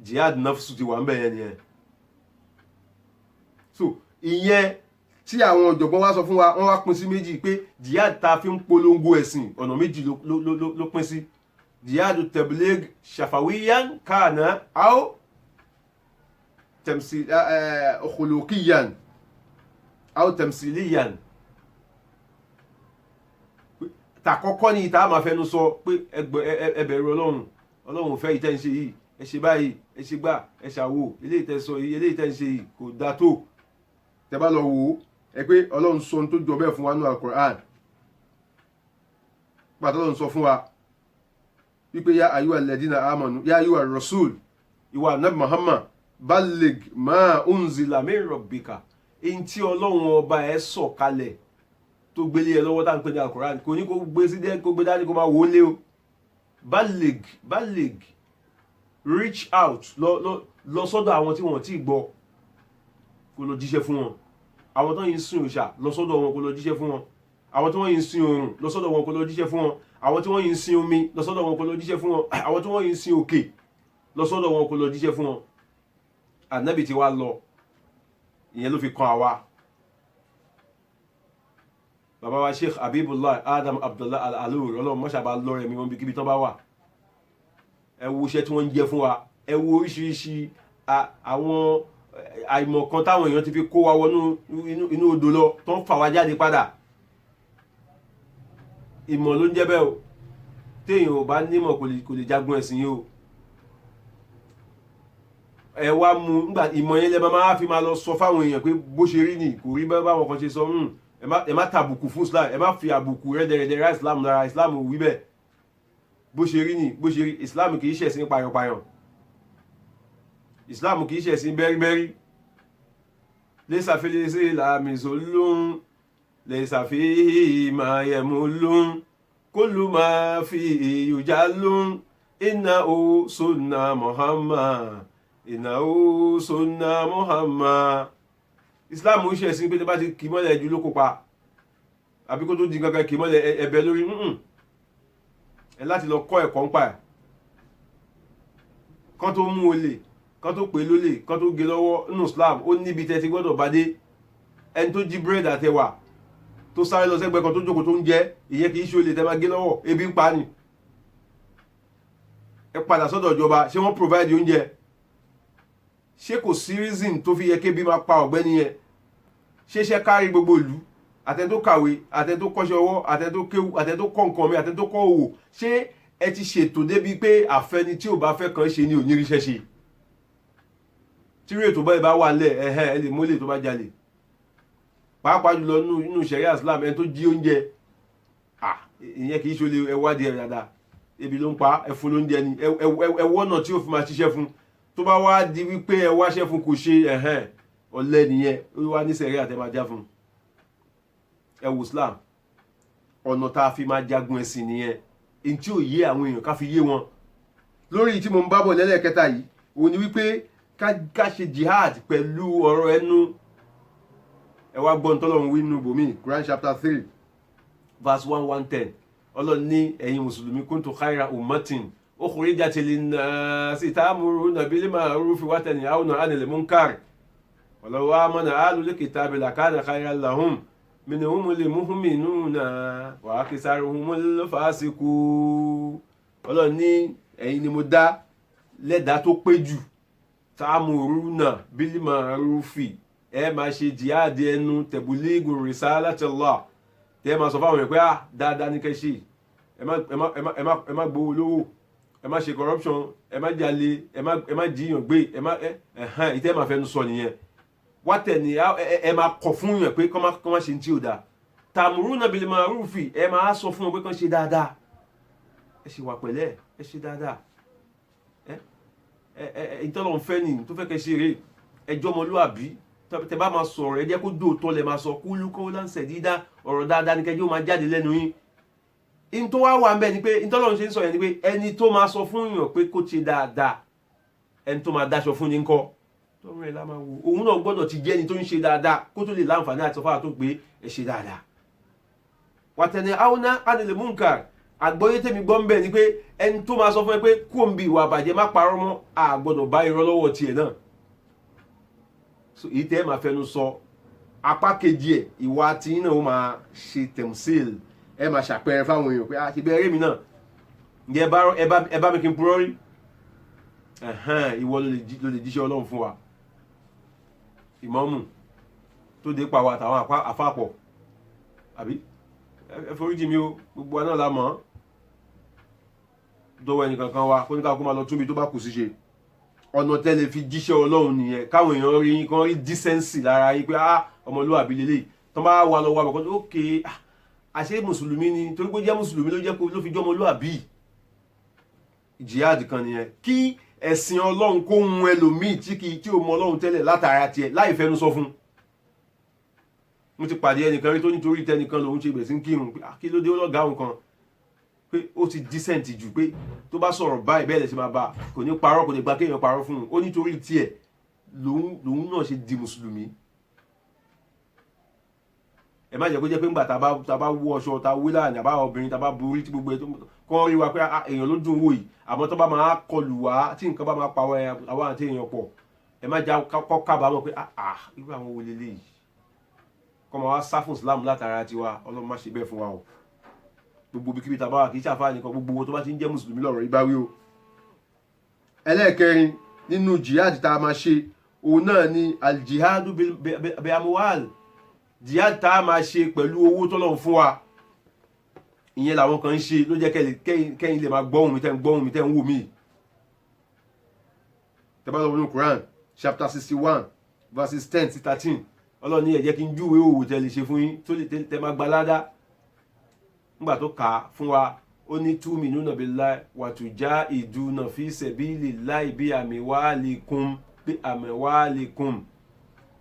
jihad nafsu ti wà ń bẹ̀ yẹn nìyẹn so ìyẹn tí àwọn ọ̀jọ̀gbọ́n wá sọ fún wa wọ́n wá pín sí méjì pé jihad ta fi ń polongo ẹ̀sìn ọ̀nà méjì ló pín sí jihad tabligh shafawiyan kana aw khuluqiyan aw tamsiliyan tàkọ́kọ́ ní ìta máa fẹnu sọ pé ẹ bẹ̀rù Ọlọ́run ò fẹ́ ìtẹ́ ń ṣe yìí ẹ ṣe báyìí ẹ ṣe gbà ẹ ṣàwò eléyìí tẹ́ sọ yìí eléyìí tẹ́ ń ṣe yìí kò dáa tó tẹ́ bá lọ wò ó ẹ pé Ọlọ́run sọ ohun tó jọ bẹ́ẹ̀ fún wa nínú Al-Qur'an pàtó Ọlọ́run sọ fún wa wípé yá ayyuha alladhina amanu yá ayyuha rasul ìwà Nabi Muhammad balligh ma unzila min rabbika èyí tí Ọlọ́run ọba ẹ sọ kalẹ̀ tó gbélé ẹ lọ́wọ́ tá ń pè ní Al-Qur'an kò ní kó gbé sí dẹ́ kó gbé dání kó máa wò ó lé o balligh reach out lọ sọ́dọ̀ àwọn tí wọ́n ti gbọ́ kó lọ jíṣẹ́ fún wọn àwọn tó yìí sùn òṣà lọ sọ́dọ̀ wọn kó lọ jíṣẹ́ fún wọn àwọn tí wọ́n yìí ń sin oòrùn lọ sọ́dọ̀ wọn kó lọ jíṣẹ́ fún wọn, àwọn tí wọ́n yìí ń sin omi lọ sọ́dọ̀ wọn kó lọ jíṣẹ́ fún wọn, àwọn tí wọ́n yìí ń sin òkè lọ sọ́dọ̀ wọn kó lọ jíṣẹ́ fún wọn. Ànábì ti wá lọ, ìyẹn ló fi kan àwa. Bàbá wa Sheikh Habibullah Adam Abdullah Al-Aluri, Ọlọ́run mọ́ṣàbá lọ́rẹ̀ mi wọn bí kíbi tán bá wà. Ẹ wo iṣẹ́ tí wọ́n ń jẹ fún wa, ẹ wo oríṣiríṣi àwọn àìmọ̀ kan táwọn èèyàn ti fi kó wa wọnú inú odò lọ tó ń fà wá jáde padà. Ìmọ̀ ló ń jẹ́ bẹ́ẹ̀ o, téèyàn ò bá nímọ̀ kò lè jagun ẹ̀sìn yìí o. Ẹ wá mú nígbà ìmọ̀ yẹn lẹ máa fi máa lọ sọ fáwọn èèyàn pé bó ṣe rí ni kò rí báwọn kan ṣe sọ, ẹ má tàbùkù fún Islam, ẹ má fi àbùkù rẹ́dẹ̀rẹ́dẹ̀ ra Islam lára. Islam ò wí bẹ́ẹ̀. Bó ṣe rí ni bó ṣe rí. Islam kì í ṣẹ̀sìn payọ̀payọ̀, Islam kì í ṣẹ̀sìn bẹ́ríbẹ́rí. Laysa fil Islami zulmun, laysa fihi ma yamulun, kullu ma fihi yujallun, innahu sunna Muhammad, innahu sunna Muhammad. Islam ń ṣẹ̀sìn pé tó bá ti kì mọ́lẹ̀ ju ló kópa, àbí kó tó di gangan kì mọ́lẹ̀ ẹ̀bẹ̀ lórí ẹ láti lọ kọ́ ẹ̀kọ́ ń pa ẹ̀. Kán tó mú olè, kán tó pè lólè, kán tó gé lọ́wọ́ nínú Islam ó níbi tẹ́ ti gbọ́dọ̀ bá dé. Ẹni tó jí búrẹ́dì àtẹwà tó sáré lọ sẹ́gbẹ́ kan tó jókòó tó ń jẹ, ìyẹn kì í ṣe olè tẹ́ máa gé lọ́wọ́, ebi ń pa ni. Ẹ padà sọ́dọ̀ ìjọba, ṣé wọ́n provide oúnjẹ? Ṣé kò sí reason tó fi yẹ kébi máa pa ọ̀gbẹ́ni yẹn? Ṣé iṣẹ́ kárí gbogbo ìlú, àtẹni tó kàwé, àtẹni tó kọ́ṣẹ́ ọwọ́, àtẹni tó kéwú, àtẹni tó kọ́ nǹkan mi, àtẹni tó kọ́ òwò, ṣé ẹ ti ṣètò débi pé àfẹni tí ò bá fẹ́ kàn ṣe ni ò ní ríṣẹ́ ṣe? Tí rí ètò báyìí bá wà lẹ̀ ẹ lè mólè tó bá jalè. Pàápàá jùlọ nínú ṣẹ̀ríà Islam, ẹni tó jí oúnjẹ ìyẹn kì í ṣe olè, ẹ wádìí ẹ̀ dáadáa. Ebi ló ń pa, ẹ fún lóúnjẹ ni, ẹ wọ́nà tí ó fi máa ṣiṣẹ́ fún. Tó bá wá di wípé ẹ wáṣẹ́ fún kò ṣe ọ̀lẹ nìyẹn, ó wá ní ṣẹ̀ríà tẹ́ máa já fún. Ẹ wo Islam, ọ̀nà tá a fi máa jagun ẹ̀sìn nìyẹn. In tí ò yé àwọn èèyàn ká fi yé wọn. Lórí tí mo ń bábọ̀ lẹ́lẹ́kẹta yìí, òun ni wípé ká ṣe jihad pẹ̀lú ọ̀rọ̀ ẹnu. Ẹ wá gbọ́n tọ́lọ́run wí nínú bòmí, Quran chapter 3 verse 110. Ọlọ́run ní ẹ̀yin mùsùlùmí kuntu khayra ummatin ukhrijat linnasi ta'muruna bil ma'rufi wa tanhauna 'anil munkar walau amana ahlul kitabi lakana khayran lahum minhumul mu'minuna wa aktharuhumul fasiqun. Ọlọ́run ní ẹ̀yin ni mo dá lẹ́dàá tó pé jù, ta'muruna bil ma'rufi, ẹ máa ṣe jihad ẹnu, tabligu risalatillah, tẹ́ máa sọ fáwọn èèyàn pé dáadáa ní kẹ́ ṣe, ẹ má gbowó lówó, ẹ má ṣe corruption, ẹ má jalè, ẹ má jiyàn gbé, ìtẹ́ máa fẹnu sọ nìyẹn. Wá tẹ̀ ní ẹ máa kọ̀ fún yàn pé kọ́ má ṣe tí ò dáa. Ta'muruna bil ma'rufi, ẹ máa sọ fún wọn pé kán ṣe dáadáa, ẹ ṣe wà pẹ̀lẹ́, ẹ ṣe dáadáa. Ìtọ́lọ̀ ń fẹ́ nìyí tó fẹ́ kẹ́ ṣe rè, ẹjọ́ ọmọlúwàbí. Tẹ́ bá máa sọ̀rọ̀ ẹ jẹ́ kó dóòtọ́ lẹ máa sọ, qulu qawlan sadida, ọ̀rọ̀ dáadáa ní kẹjọ́ máa jáde lẹ́nu yín. In tó wá wà ń bẹ ni pé ìtọ́lọ́run ṣe ń sọ yẹn ni pé ẹni tó máa sọ fún èèyàn pé kó ṣe dáadáa, ẹni tó máa dáṣọ fún ní ńkọ́ tọ́run ẹ̀ lá máa wò. Òun náà gbọ́dọ̀ ti jẹ́ ẹni tó ń ṣe dáadáa kó tó lè láǹfààní àti sọfáà tó pé ẹ ṣe dáadáa. Wa tanhauna 'anil munkar, àgbọ́yé tèmi gbọ́ ń bẹ ni pé ẹni tó máa sọ fún ẹ pé kó ń bi ìwà àbàjẹ́ má parọ́ mọ́, a gbọ́dọ̀ bá irọ́ lọ́wọ́ tiẹ̀ náà. So èyí tẹ́ ẹ máa fẹnu sọ, apá kejì ẹ̀ ìwà tí náà ó máa ṣe tẹ̀mùsíl, ẹ máa ṣàpẹẹrẹ fáwọn èèyàn pé àti bẹ́ẹ̀ rémi náà ǹjẹ́ ẹ bá mi kí n purọ́ rí, ìwọ ló lè jíṣẹ́ Ọlọ́run fún wa. Ìmámù tó dé pa wa àtàwọn àfàpọ̀, àbí ẹ foríjì mi o, gbogbo wa náà la mọ̀, dọ́wọ́ ẹnìkankan wa kó ní ká kó máa lọ túnbi tó bá kù sí ṣe. Ọ̀nà tẹ́lẹ̀ fi jíṣẹ́ Ọlọ́run nìyẹn, káwọn èèyàn rí yín kan rí dísẹ́ǹsì lára yín pé ọmọlúwàbí lélẹ̀, tó bá wà lọ́wọ́ àbọ̀kọ́ ókè àṣé mùsùlùmí ni, torí pé jẹ́ mùsùlùmí ló fi jọ́ ọmọlúwàbí. Jihad kan nìyẹn, kí ẹ̀sìn Ọlọ́run kó hun ẹlòmíì tí ò mọ Ọlọ́run tẹ́lẹ̀ látara tiẹ̀ láì fẹ́nu sọ fún. Mo ti pàdé ẹnìkan rí tó nítorí tẹnìkan lòun ṣe bẹ̀rẹ̀ sí ń kírun pé kí ló dé ọlọ́gá òun kan pé ó ti decent jù, pé tó bá sọ̀rọ̀ báyìí bẹ́ẹ̀ lẹ̀ ṣe máa bá, kò ní parọ́, kò ní gba kéèyàn parọ́ fún un, ó nítorí tiẹ̀ lòun náà ṣe di mùsùlùmí. ẹ má jẹ́ kó jẹ́ pé ńgbà tá bá wọ aṣọ tá wé láàrin àbá obìnrin tá bá borí tí gbogbo ẹ̀ tó kọ́ rí wa pé èèyàn ló dùn wò yìí àmọ́ tó bá máa kọlù wá tí nǹkan bá máa pa àwọn àti èèyàn pọ̀ ẹ má já kọ́ kábàámọ̀ pé irú àwọn wo lélẹ̀ yìí kọ́ máa wá sá fún Islam látara tiwa Ọlọ́run má ṣe bẹ́ẹ̀ fún wa o gbogbo ibikíbi tá bá wà kì í ṣàfáà nìkan gbogbo owó tó bá ti ń jẹ́ mùsùlùmí lọ́rọ̀ ìbáwí o. ẹlẹ́ẹ̀kẹrin nínú jihad tá a máa ṣe òun náà ni aljihadu bi amwal jihad tá a máa ṣe pẹ̀lú owó tọ́lọ́run fún wa ìyẹn làwọn kan ń ṣe ló jẹ́ kẹ́yìn lè máa gbọ́hùn mi tẹ́ ń wò mí. tẹ́bá lọ nínú Quran chapter 61 verses 10 sí 13 Ọlọ́run ní ẹ jẹ́ kí n júwèé òwò tẹ́ lè ṣe fún yín tó lè tẹ́ máa gba ládá nígbà tó kà á fún wa ó ní tu'minuna billahi wa tujahiduna fi sabilillahi bi amwalikum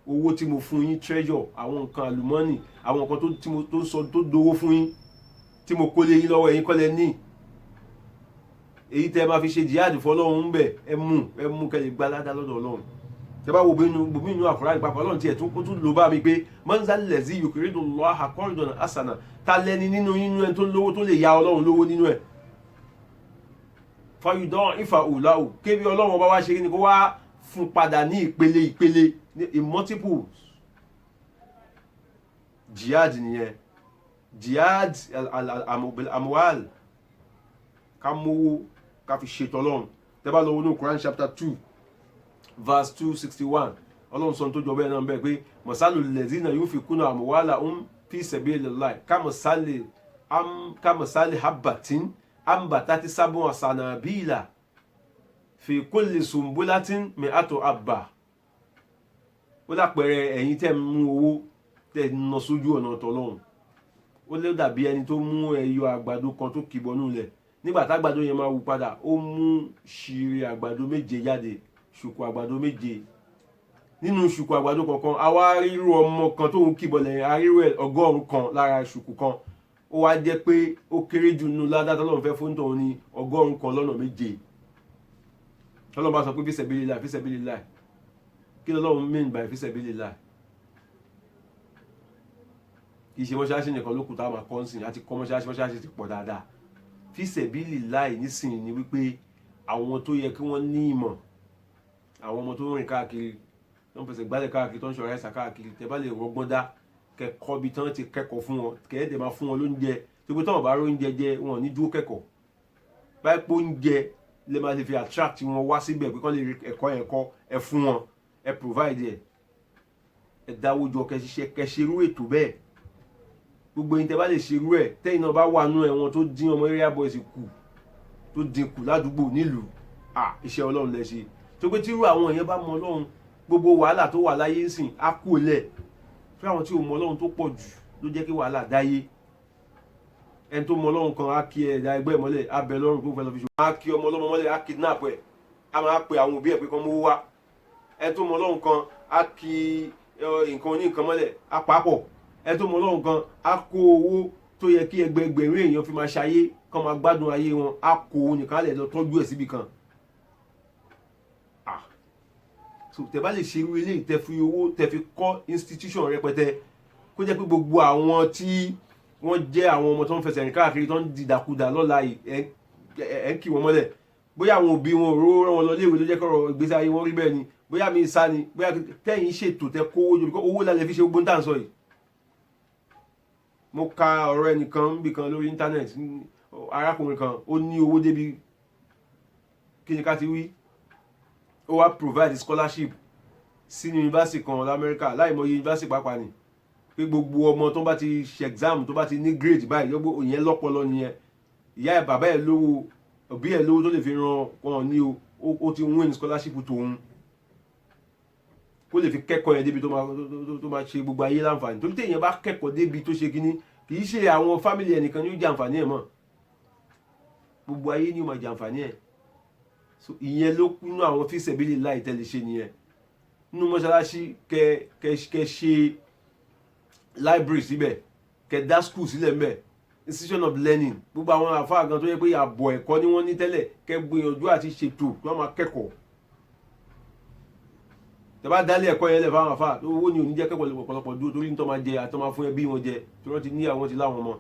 owó tí mo fún yín treasure àwọn nǹkan àlùmọ́nì àwọn nǹkan tó sọ tó dowó fún yín tí mo kó lé yín lọ́wọ́ ẹ̀yin kọ́lẹ̀ ní èyí tẹ́ máa fi ṣe jihad fọlọ́run ń bẹ̀ ẹ mú kẹ́lẹ̀ gba ládá lọ́dọ̀ Ọlọ́run tẹ́ bá wo gbogbo inú àkùrá ìpapọ̀ Ọlọ́run tiẹ̀ tún lò bá mi pé manzal lezi yukiridu Allaha qardan hasana ta lẹ́ni nínú ẹni tó lówó tó lè ya Ọlọ́run lówó nínú ẹ̀ fayudọ́ ìfà òláwò kébí Ọlọ́run bá wá ṣe ní kó wá fún padà ní ìpele in multiples jihad nìyẹn jihad amwal ká mówó ká fi ṣètò Ọlọ́run tẹ́bá lọ wọnú Quran chapter 2 verse 261 Ọlọ́run sọ tó jọ bẹ́ẹ̀ náà bẹ́ẹ̀ pé masalu lezina yunfikuna amwalahum fi sabilillahi kamasali habbatin ambatati sab'a sanabila fi kulli sumbulatin mi'atu habba ó lápẹẹrẹ ẹ̀yin tẹ́ mú owó tẹ́ ná sójú ọ̀nà t'Ọlọ́run ó lè dàbí ẹni tó mú ẹyọ àgbàdo kan tó kìbọnú lẹ̀ nígbà tágbàdo yẹn máa wù padà ó mú ṣìrì àgbàdo méje jáde ṣùkú àgbàdo méje nínú ṣùkú àgbàdo kọ̀ọ̀kan àwa rírú ọmọ kan tó ń kìbọlẹ̀ arírú ẹ̀ 100 kan lára ṣùkú kan ó wá jẹ́ pé ó kéré jù nínú ládá tọ́lọ́run fẹ́ fún tòun ní 100 kan lọ́nà méje tọ́lọ́run bá sọ pé fi sabilillah kí lọ́lọ́run mean by fi sabilillah kì í ṣe mọ́ṣáláṣí nìkan ló kù tá a máa kọ́ ń sìn àti kọ́ mọ́ṣáláṣí ti pọ̀ dáadáa fi sabilillah nísìnyí ni wípé àwọn tó yẹ kí wọ́n ní ìmọ̀ àwọn ọmọ tó ń rìn káàkiri tó ń fẹsẹ̀ gbálẹ̀ káàkiri tó ń ṣọ̀rọ̀ ẹ̀sà káàkiri tẹ́ bá lè rọgbọ́n dá kẹ́kọ̀ọ́ bí tán ti kẹ́kọ̀ọ́ fún wọn kẹ́ẹ̀dẹ̀ máa fún wọn lóúnjẹ tó pé tọ́wọ̀n bá róúnjẹ jẹ wọn ní dúró kẹ́kọ̀ọ́ báyìí pé oúnjẹ lè máa lè fi attract wọn wá síbẹ̀ pé kán lè rí ẹ̀kọ́ ẹ fún wọn ẹ provide ẹ dáwójọ kẹṣerú ètò bẹ́ẹ̀ gbogbo yín tẹ́ bá lè ṣerú ẹ̀ tẹ́yìn náà bá wà nú ẹ̀wọ̀n tó dín ọmọ area boys kù tó dínkù ládùúgbò nílùú iṣẹ́ Ọlọ́run lẹ ṣe tó pé tírú àwọn èèyàn bá mọ Ọlọ́run gbogbo wàhálà tó wà láyé ń sìn á kú lẹ̀ fún àwọn tí ò mọ Ọlọ́run tó pọ̀ jù ló jẹ́ kí wàhálà dáyé ẹni tó mọ Ọlọ́run kan á kí ẹ̀dá ẹgbẹ́ mọ́lẹ̀ á bẹ lọ́rùn tó fẹ́ lọ fi ṣe á kí ọmọ ọlọ́mọ mọ́lẹ̀ á kidnap ẹ̀ á máa pe àwọn òbí ẹ̀ pé kán mówó wá ẹni tó mọ Ọlọ́run kan á kí nǹkan oní nǹkan mọ́lẹ̀ á papọ̀ ẹni tó mọ Ọlọ́run kan á kó owó tó yẹ kí ẹgbẹgbẹ̀rún èèyàn fi máa ṣayé kán máa gbádùn ayé wọn á kó owó nìkan lẹ̀ lọ tọ́jú ẹ̀ síbi kan so tẹ́ bá lè ṣe irú eléyìí tẹ́ fi owó tẹ́ fi kọ́ institution rẹpẹtẹ kó jẹ́ pé gbogbo àwọn tí wọ́n jẹ́ àwọn ọmọ tó ń fẹsẹ̀ rìn káàkiri tó ń dìdàkudà lọ́la ẹ̀ ń kì wọ́n mọ́lẹ̀ bóyá àwọn òbí wọn ò rán wọn lọ léèwé ló jẹ́ kọ́rọ̀ ìgbésí ayé wọn rí bẹ́ẹ̀ ni bóyá mi sá ni bóyá tẹ́yìn ṣètò tẹ́ kówó jù owó lálẹ́ fi ṣe gbogbo ń tà ń sọ yìí. mo ka ọ̀rọ̀ ẹnìkan níbi kan lórí íńtánẹ́ẹ̀tì arákùnrin kan ó ní owó débi kí ni ká ti wí ó wá provide scholarship sí yunifásitì kan lamẹ́ríkà láìmọ̀ yunifásitì pàápàá ni pé gbogbo ọmọ tó bá ti ṣe exam tó bá ti ní grade báyìí lọ́gbọ́ ìyẹn lọ́pọlọ nìyẹn ìyá ẹ̀ bàbá ẹ̀ lówó òbí ẹ̀ lówó tó lè fi ran wọn ní ó ti win scholarship tòun kó lè fi kẹ́kọ̀ọ́ yẹn débi tó máa ṣe gbogbo ayé láǹfààní torí téèyàn bá kẹ́kọ̀ọ́ débi tó ṣe kíní kì í ṣe àwọn fámìlì ẹnìkan ní ó jẹ àǹfààní ẹ̀ mọ́ gbogbo ayé ni ó máa jẹ àǹfààní ẹ̀ so ìyẹn ló kúnú àwọn fi sabilillah tẹ́lẹ̀ ṣe nìyẹn nínú mọ́ṣáláṣí kẹ ṣe library síbẹ̀ kẹ dá school sílẹ̀ mbẹ̀ institution of learning gbogbo àwọn àfáà gan tó yẹ pé àbọ̀ ẹ̀kọ́ ni wọ́n ní tẹ́lẹ̀ kẹ gbìyànjú àti ṣètò kí wọ́n máa kẹ́kọ̀ọ́ tẹ́ bá dálé ẹ̀kọ́ yẹn lẹ̀ fáwọn àfà owó ni ò ní jẹ́ kẹ́kọ̀ọ́ ọ̀pọ̀lọpọ̀ dúró torí ní tó máa jẹ àtọ́ máa fún ẹbí wọn jẹ tí wọ́n ti ní àwọn ti láwọn ọmọ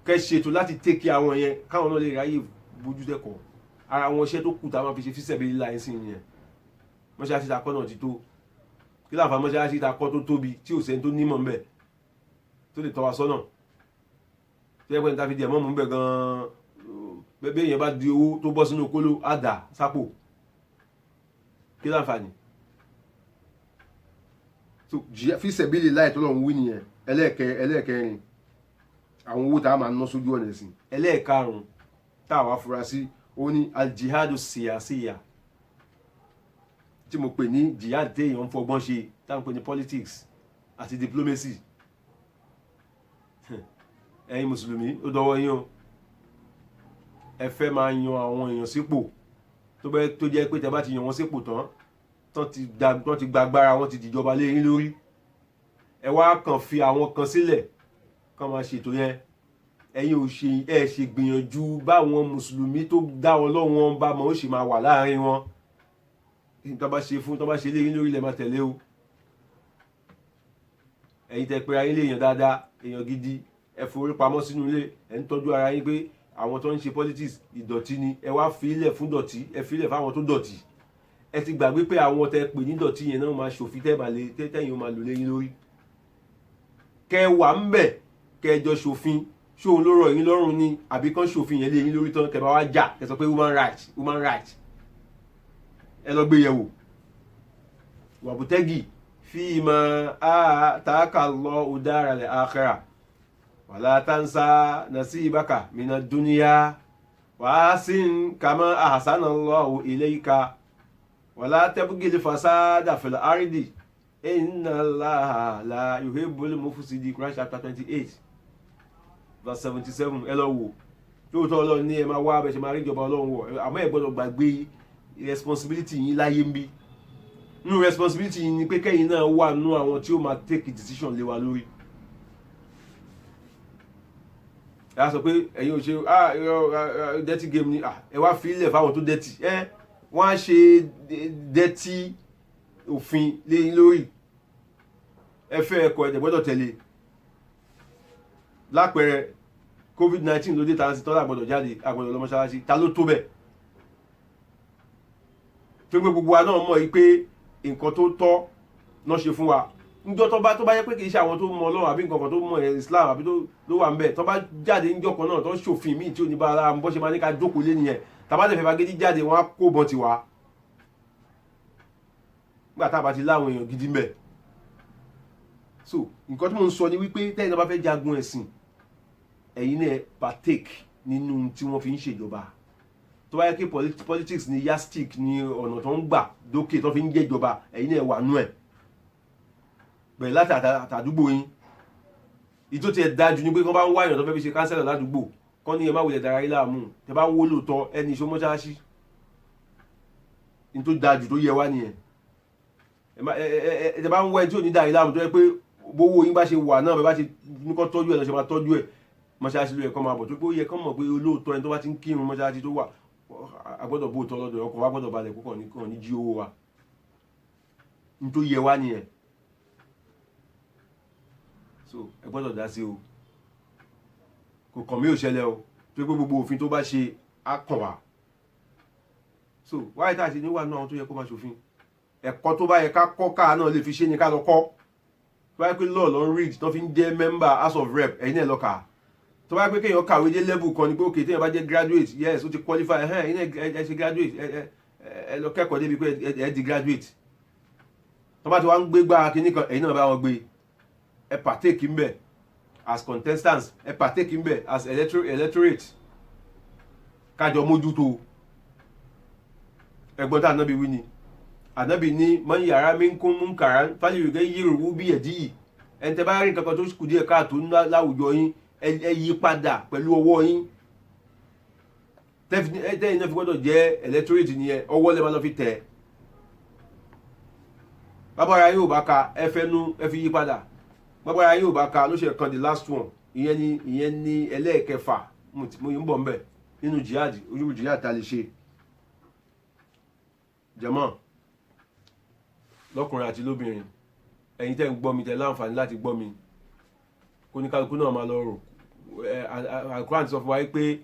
kẹ́ ṣètò láti tẹ́kì àwọn yẹn káwọn náà lè ráyè bójú tẹ́kọ̀ọ́ ara wọn iṣẹ́ tó kù tá a máa fi ṣe fíṣẹ̀bí láì sí yẹn mọ́ṣáláṣí ta kọ́ náà ti tó kí láǹfà mọ́ṣáláṣí ta kọ́ tó tóbi tí ò sẹ́ni tó nímọ̀ ńbẹ̀ tó lè tọ́ wa sọ́nà tí ẹgbẹ́ níta fi di ẹ̀mọ́ mú bẹ̀ gan-an bẹ́ẹ̀ yẹn bá di owó tó bọ́ sínú kóló àdà sápò kí láǹfààní. fíṣẹ̀bí láì tó lọ́n wí nìyẹn ẹlẹ́ẹ̀kẹrin àwọn owó tá a máa ná sójú ọ̀nà ẹ̀sìn ẹlẹ́ẹ̀karùn-ún tá a wá fura sí ó ní aljihadu siyasiya tí mo pè ní jihad téèyàn ń fọgbọ́n ṣe tá à ń pè ní politics àti diplomacy ẹ̀yin mùsùlùmí ó dọwọ́ yín o ẹ fẹ́ máa yan àwọn èèyàn sípò tó jẹ́ pé tẹ́ bá ti yan wọ́n sípò tán ti gbàgbára wọn ti dìjọba lé yín lórí ẹ wá kàn fi àwọn kan sílẹ̀ kàn máa ṣètò yẹn ẹ̀yin ò ṣe gbìyànjú báwọn mùsùlùmí tó dá Ọlọ́run wọn bá mọ̀ ó sì máa wà láàrin wọn tó bá ṣe fún tó bá ṣe lé yín lórí lẹ́ máa tẹ̀lé o ẹ̀yin tẹ́ pé ayé lè yàn dáadáa èèyàn gidi ẹ forí pamọ́ sínú ilé ẹ ń tọ́jú ara yín pé àwọn tó ń ṣe politics ìdọ̀tí ni ẹ wá fi ilẹ̀ fún dọ̀tí ẹ fi ilẹ̀ fáwọn tó dọ̀tí ẹ ti gbàgbé pé àwọn tẹ́ pè ní dọ̀tí yẹn náà máa ṣòfin tẹ́yìn ó máa lò léyìn lórí kẹ wà ń bẹ̀ kẹjọ ṣòfin ṣóun ló rọ̀ yín lọ́rùn ni àbí kán ṣòfin yẹn léyìn lórí tán kẹ bá wá jà kẹ sọ pé human right ẹ lọ gbé yẹ̀wò wàbùtẹ́gì fíìmà àtàkà lọ udara lẹ akhirah wàlá tansa nasibaka mina duniya wàásìn kama ahsana Allahu ilayka wàlá tabghil fasada fil ardi inna Allaha la yuhibbul mufsidin. Quran chapter 28 verse 77 ẹ lọ wò lóòótọ́ Ọlọ́run ní ẹ máa wá abẹ́ṣẹ́ máa rí ìjọba Ọlọ́run wọ̀ àmọ́ ẹ gbọ́dọ̀ gbàgbé responsibility yín láyé ń bí nínú responsibility yín ni pé kẹ́yìn náà wà nínú àwọn tí ó máa take decision lé wa lórí. ẹ sọ pé ẹ̀yin ò ṣe dirty game ni ẹ wá fi ilẹ̀ fáwọn tó dirty wọ́n á ṣe dirty òfin léyìn lórí ẹ fẹ́ ẹ̀kọ́ ẹ̀dẹ̀ gbọ́dọ̀ tẹ̀lé lápẹẹrẹ COVID-19 ló dé tàǹsì tọ́lá gbọ́dọ̀ jáde àgbọ̀dọ̀ lọ mọ́ṣáláṣí ta ló tó bẹ̀ tó gbé gbogbo wa náà mọ̀ yí pé nǹkan tó tọ́ náà ṣe fún wa njọ́ tó bá yẹ pé kì í ṣe àwọn tó mọ Ọlọ́run àbí nǹkan kan tó mọ Islam àbí tó wà ń bẹ̀ tó bá jáde njọ́ kan náà tó ṣòfin míì tí ò ní bá ara bọ́ ṣe máa ní ká jókòó lé nìyẹn tàbá tẹ̀fẹ̀ fagídí jáde wọ́n á kó bọ́n tiwa nígbà tá a bá ti láwọn èèyàn gidi mbẹ̀. So nǹkan tí mo ń sọ ni wípé tẹ́yìn náà bá fẹ́ jagun ẹ̀sìn ẹ̀yin náà partake nínú tí wọ́n fi ń ṣèjọba tó bá yẹ kí politics ni yastic ni ọ̀nà tó ń gbà dókè tó fi ń jẹ́jọba ẹ̀yin náà wà nú ẹ̀ bẹ̀rẹ̀ láti àtàdúgbò yín ìtò tí ẹ dájú ní pé kán bá ń wá èèyàn tó fẹ́ fi ṣe kánsẹ́lọ̀ ládùúgbò kán ní ẹ má wulẹ̀ dára yín láàmú tẹ bá ń wó lóòótọ́ ẹni iṣó mọ́ṣáláṣí ní tó dájú tó yẹ wá nìyẹn tẹ bá ń wá ẹni tí ò ní dára yín láàmú tó yẹ pé bówó yín bá ṣe wà náà bẹ bá ṣe ní kán tọ́jú ẹ̀ lọ́ ṣe máa tọ́jú ẹ̀ mọ́ṣáláṣí ló yẹ kán máa bọ̀ tó pé ó yẹ kán mọ̀ pé olóòótọ́ ẹni tó bá ti ń kírun mọ́ṣáláṣí tó wà agbọ́dọ̀ bóòótọ́ lọ́dọ̀ ọkọ̀ wa gbọ́dọ̀ balẹ̀ púpọ̀ ní jí owó wa ní tó yẹ wá nìyẹn. So ẹ gbọ́dọ̀ dá sí o kò kàn mí ò ṣẹlẹ̀ o tó pé gbogbo òfin tó bá ṣe á kàn wá so wáyé tá a ṣe níwà náà àwọn tó yẹ kó máa ṣòfin ẹ̀kọ́ tó bá yẹ ká kọ́ káà náà lè fi ṣe ni ká lọ kọ́ tó bá yẹ pé lọ́ọ̀ lọ ń read tó fi ń jẹ́ member house of rep ẹ̀yin náà lọ kà tó bá yẹ pé kéèyàn kàwé dé level kan ni pé òkè téèyàn bá jẹ́ graduate yes ó ti qualify ẹ̀yin náà ẹ ṣe graduate ẹ lọ kẹ́kọ̀ọ́ débi pé ẹ di graduate tó bá ti wá ń gbé gbá kinní kan ẹ̀yin náà bá wọn gbé ẹ partake ń bẹ̀ as contestants ẹ partake ń bẹ̀ as electorate kájọ mójútó ẹgbọ́n tá ànábì wí ni ànábì ní man yara minkum munkaran falyughayyirhu biyadihi ẹni tẹ́ bá rí nǹkan kan tó kù díẹ̀ káàtó láwùjọ yín ẹ yí padà pẹ̀lú ọwọ́ yín tẹ́yìn náà fi gbọ́dọ̀ jẹ́ electorate nìyẹn ọwọ́ lẹ́ máa lọ fi tẹ̀ bàbára yóò bá ka ẹ fẹ́nu ẹ fi yí padà bàbára yóò bá ka ló ṣe kan the last one ìyẹn ní ẹlẹ́ẹ̀kẹfà mo yìí ń bọ̀ mbẹ̀ nínú jihad ojú jihad ta lè ṣe jẹ̀mọ́ lọ́kùnrin àti lóbìnrin, ẹ̀yin tẹ́ ń gbọ́ mi tẹ́ láǹfààní láti gbọ́ mi, kó ní kálukú náà máa lọ rò. Al-Qur'an sọ fún wa pé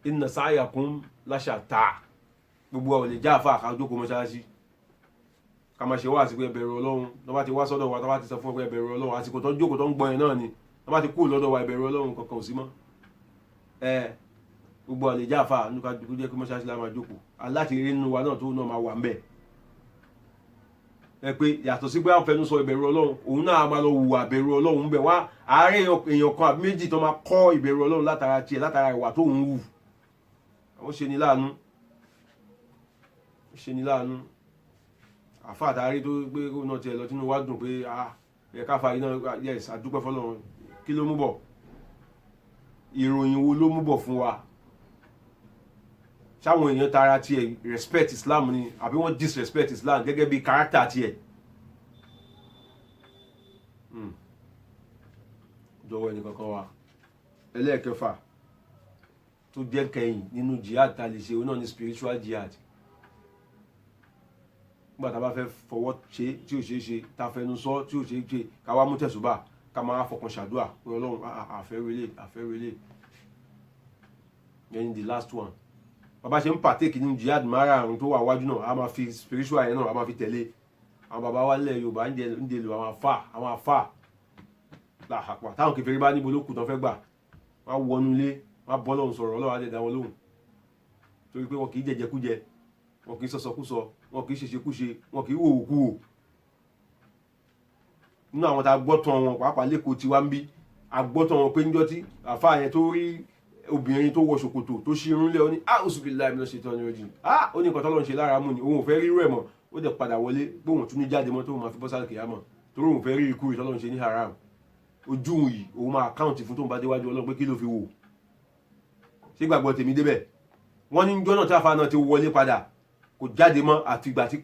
inna sa'yakum lashatta, gbogbo wa ò lè já àfa àkájókòó mọ́ṣáláṣí ká máa ṣe wá àsìkò ẹ bẹ̀rù Ọlọ́run. tó bá ti wá sọ́dọ̀ wa, tó bá ti sọ fún ẹ bẹ̀rù Ọlọ́run, àsìkò tó ń jókòó tó ń gbọ́ yẹn náà ni. tó bá ti kú lọ́dọ̀ wa, ìbẹ̀rù Ọlọ́run kankan ò sí mọ́. Gbogbo àlè já àfa nípa jẹ́ kí mọ́ṣáláṣí la máa jókòó, aláti rí nínú wa náà tó náà máa wà ń bẹ̀. Pé yàtọ̀ sí pé àwọn fẹnu sọ ìbẹ̀rù Ọlọ́run, òun náà máa lọ hùwà ìbẹ̀rù Ọlọ́run ń bẹ̀ wá. àárẹ̀ èèyàn kan àbí méjì tó máa kọ́ ìbẹ̀rù Ọlọ́run látara tiẹ̀, látara ìwà tó ń hù. Àwọn ṣe ni láàánú, ṣe ni láàánú. Àfáà àtàrí tó gbé náà tiẹ̀ lọ tínú wá dùn pé ẹ̀ka fa iná, yes, àdúpẹ́ fọ́lọ́run. Kí ló mú bọ̀? Ìròyìn wo ló mú bọ̀ fún wa? Ṣáwọn èèyàn tara tiẹ̀ respect Islam ni, àbí wọ́n disrespect Islam gẹ́gẹ́ bí character tiẹ̀? Jọ̀wọ́ ẹnì kankan wa. Ẹlẹ́ẹ̀kẹfà tó jẹ́ kẹ́yìn nínú jihad ta lè ṣe, òun náà ni spiritual jihad. Nígbà tá a bá fẹ́ fọwọ́ ṣe tí ò ṣeé ṣe, tá a fẹnu sọ tí ò ṣeé ṣe, ká wá mú tẹ̀sùbà ká máa fọkàn ṣàdúrà pé Ọlọ́run àfẹ́rẹ́lẹ̀. Yẹn ni the last one. Bàbá ṣe ń partake nínú jihad márààrún tó wà wájú náà, a máa fi spiritual yẹn náà a máa fi tẹ̀lé. Àwọn bàbá wa lẹ̀ Yorùbá ń dèlò àwọn àfà làhàpà táwọn kèfèrí bá níbo ló kù tán fẹ́ gbà, wọ́n á wọnú ilé, wọ́n á bọ́ Ọlọ́run sọ̀rọ̀, Ọlọ́run á dẹ̀ dá wọn lóhùn. Torí pé wọn kì í jẹjẹkújẹ, wọn kì í sọsọkúsọ, wọn kì í ṣeṣekúṣe, wọn kì í wòwòkúwò. Nínú àwọn tá a gbọ́ tán wọn pàápàá lẹ́kọ̀ọ́ tí wá ń bí, a gbọ́ tán wọn pé níjọ́ tí àfáà yẹn tó rí obìnrin tó wọ ṣòkòtò tó ṣí irun lé, ó ní A'udzubillahi minash shaitani rajim, ó ní nǹkan tọ́lọ́run ṣe lára mú ni, òun ò fẹ́ rí rẹ̀ mọ́. Ó dẹ̀ padà wọlé pé òun tún ní jáde mọ́ tó máa fi bọ́ sálẹ̀ kìyàmọ̀, torí òun fẹ́ rí ikú ìtọ́lọ́run ṣe ní haram. Ojú òun yìí òun máa káùntì fún tóun bá déwájú Ọlọ́run pé kí ló fi wò. Ṣé gbàgbọ́ tèmi débẹ̀? Wọ́n ní njọ́ náà tí àfáà náà ti wọlé padà kò jáde mọ́ àti ìgbà tí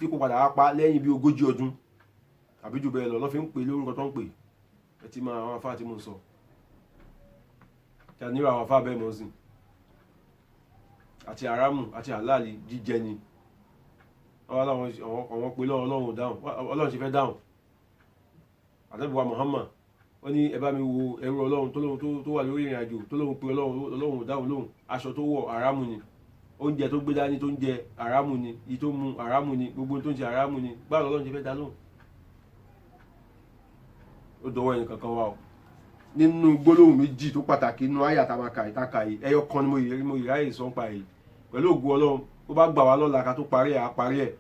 kò padà wá pa lẹ́yìn bí 40 ọdún àbí jù bẹ́ẹ̀ lọ. Lọ́ fi ń pè lórúkọ tó ń pè. Ẹ ti máa àwọn àfáà tí mo ń sọ. Kí a nílò àwọn àfáà bẹ́ẹ̀ mọ́ sí. Àti haramu àti halali jíjẹ ni. Àwọn pè lọ́wọ́ Ọlọ́run dáhùn. Ọlọ́run ṣe fẹ́ dáhùn. Ànábì wa Muhammad, ó ní ẹ bá mi wo ẹrú Ọlọ́run tó wà lórí ìrìn àjò tó lóhun pé Ọlọ́run dáhùn lóhùn. Aṣọ tó wọ̀ haramu ni, oúnjẹ tó gbé dání tó ń jẹ haramu ni, ìyí tó mu haramu ni, gbogbo tó ń ṣe haramu ni. Báwo Ọlọ́run ṣe fẹ́ dá lóhùn? Ó dọwọ́ ẹnì kankan wa o. Nínú gbólóhùn méjì tó pàtàkì nínú àyà tá a máa kà yìí, ẹyọ kan ni mo yìí ráyè sọ ń pa yìí. Pẹ̀lú ògo Ọlọ́run tó bá gbà wá lọ́la ká tó parí ẹ̀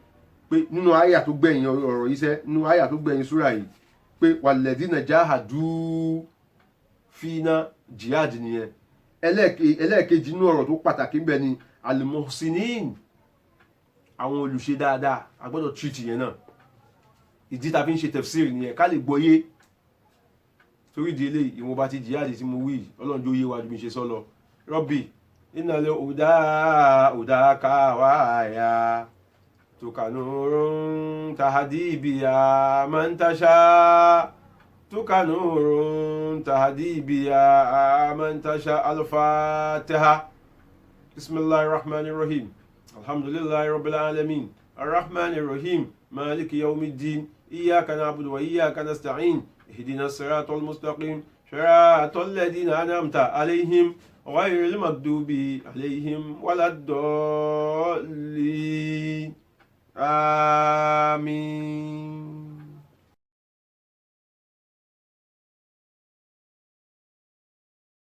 pé nínú àyà tó gbẹ̀yìn ọ̀rọ̀ yìí sẹ́, nínú àyà tó gbẹ̀yìn súrà yìí, pé walladhina jahadu fina jihad nìyẹn. Ẹlẹ́ẹ̀kejì nínú ọ̀rọ̀ tó pàtàkì ń bẹ ni al-muhsinin, àwọn olùṣe dáadáa. A gbọ́dọ̀ treat yẹn náà. Ìdí ta fi ń ṣe tafsir nìyẹn, ká lè gbọ́yé. Torí ìdí eléyìí ìwọ̀nba ti jihad tí mo wí, Ọlọ́run jó yé wa ju mi ṣe sọ lọ. Rabbi innal hudaka waya tukanurun tahdi biya man tasha, tukanurun tahdi biya man tasha. Al-Fatiha. Bismillahir Rahmanir Rahim. Alhamdulillahi Rabbil Alamin. Ar-Rahmanir Rahim. Maliki Yawmiddin. Iyyaka na'budu wa iyyaka nasta'in. Ihdina as-siratal mustaqim. Siratal ladina an'amta alayhim ghayril maghdubi alayhim waladdallin. Amin.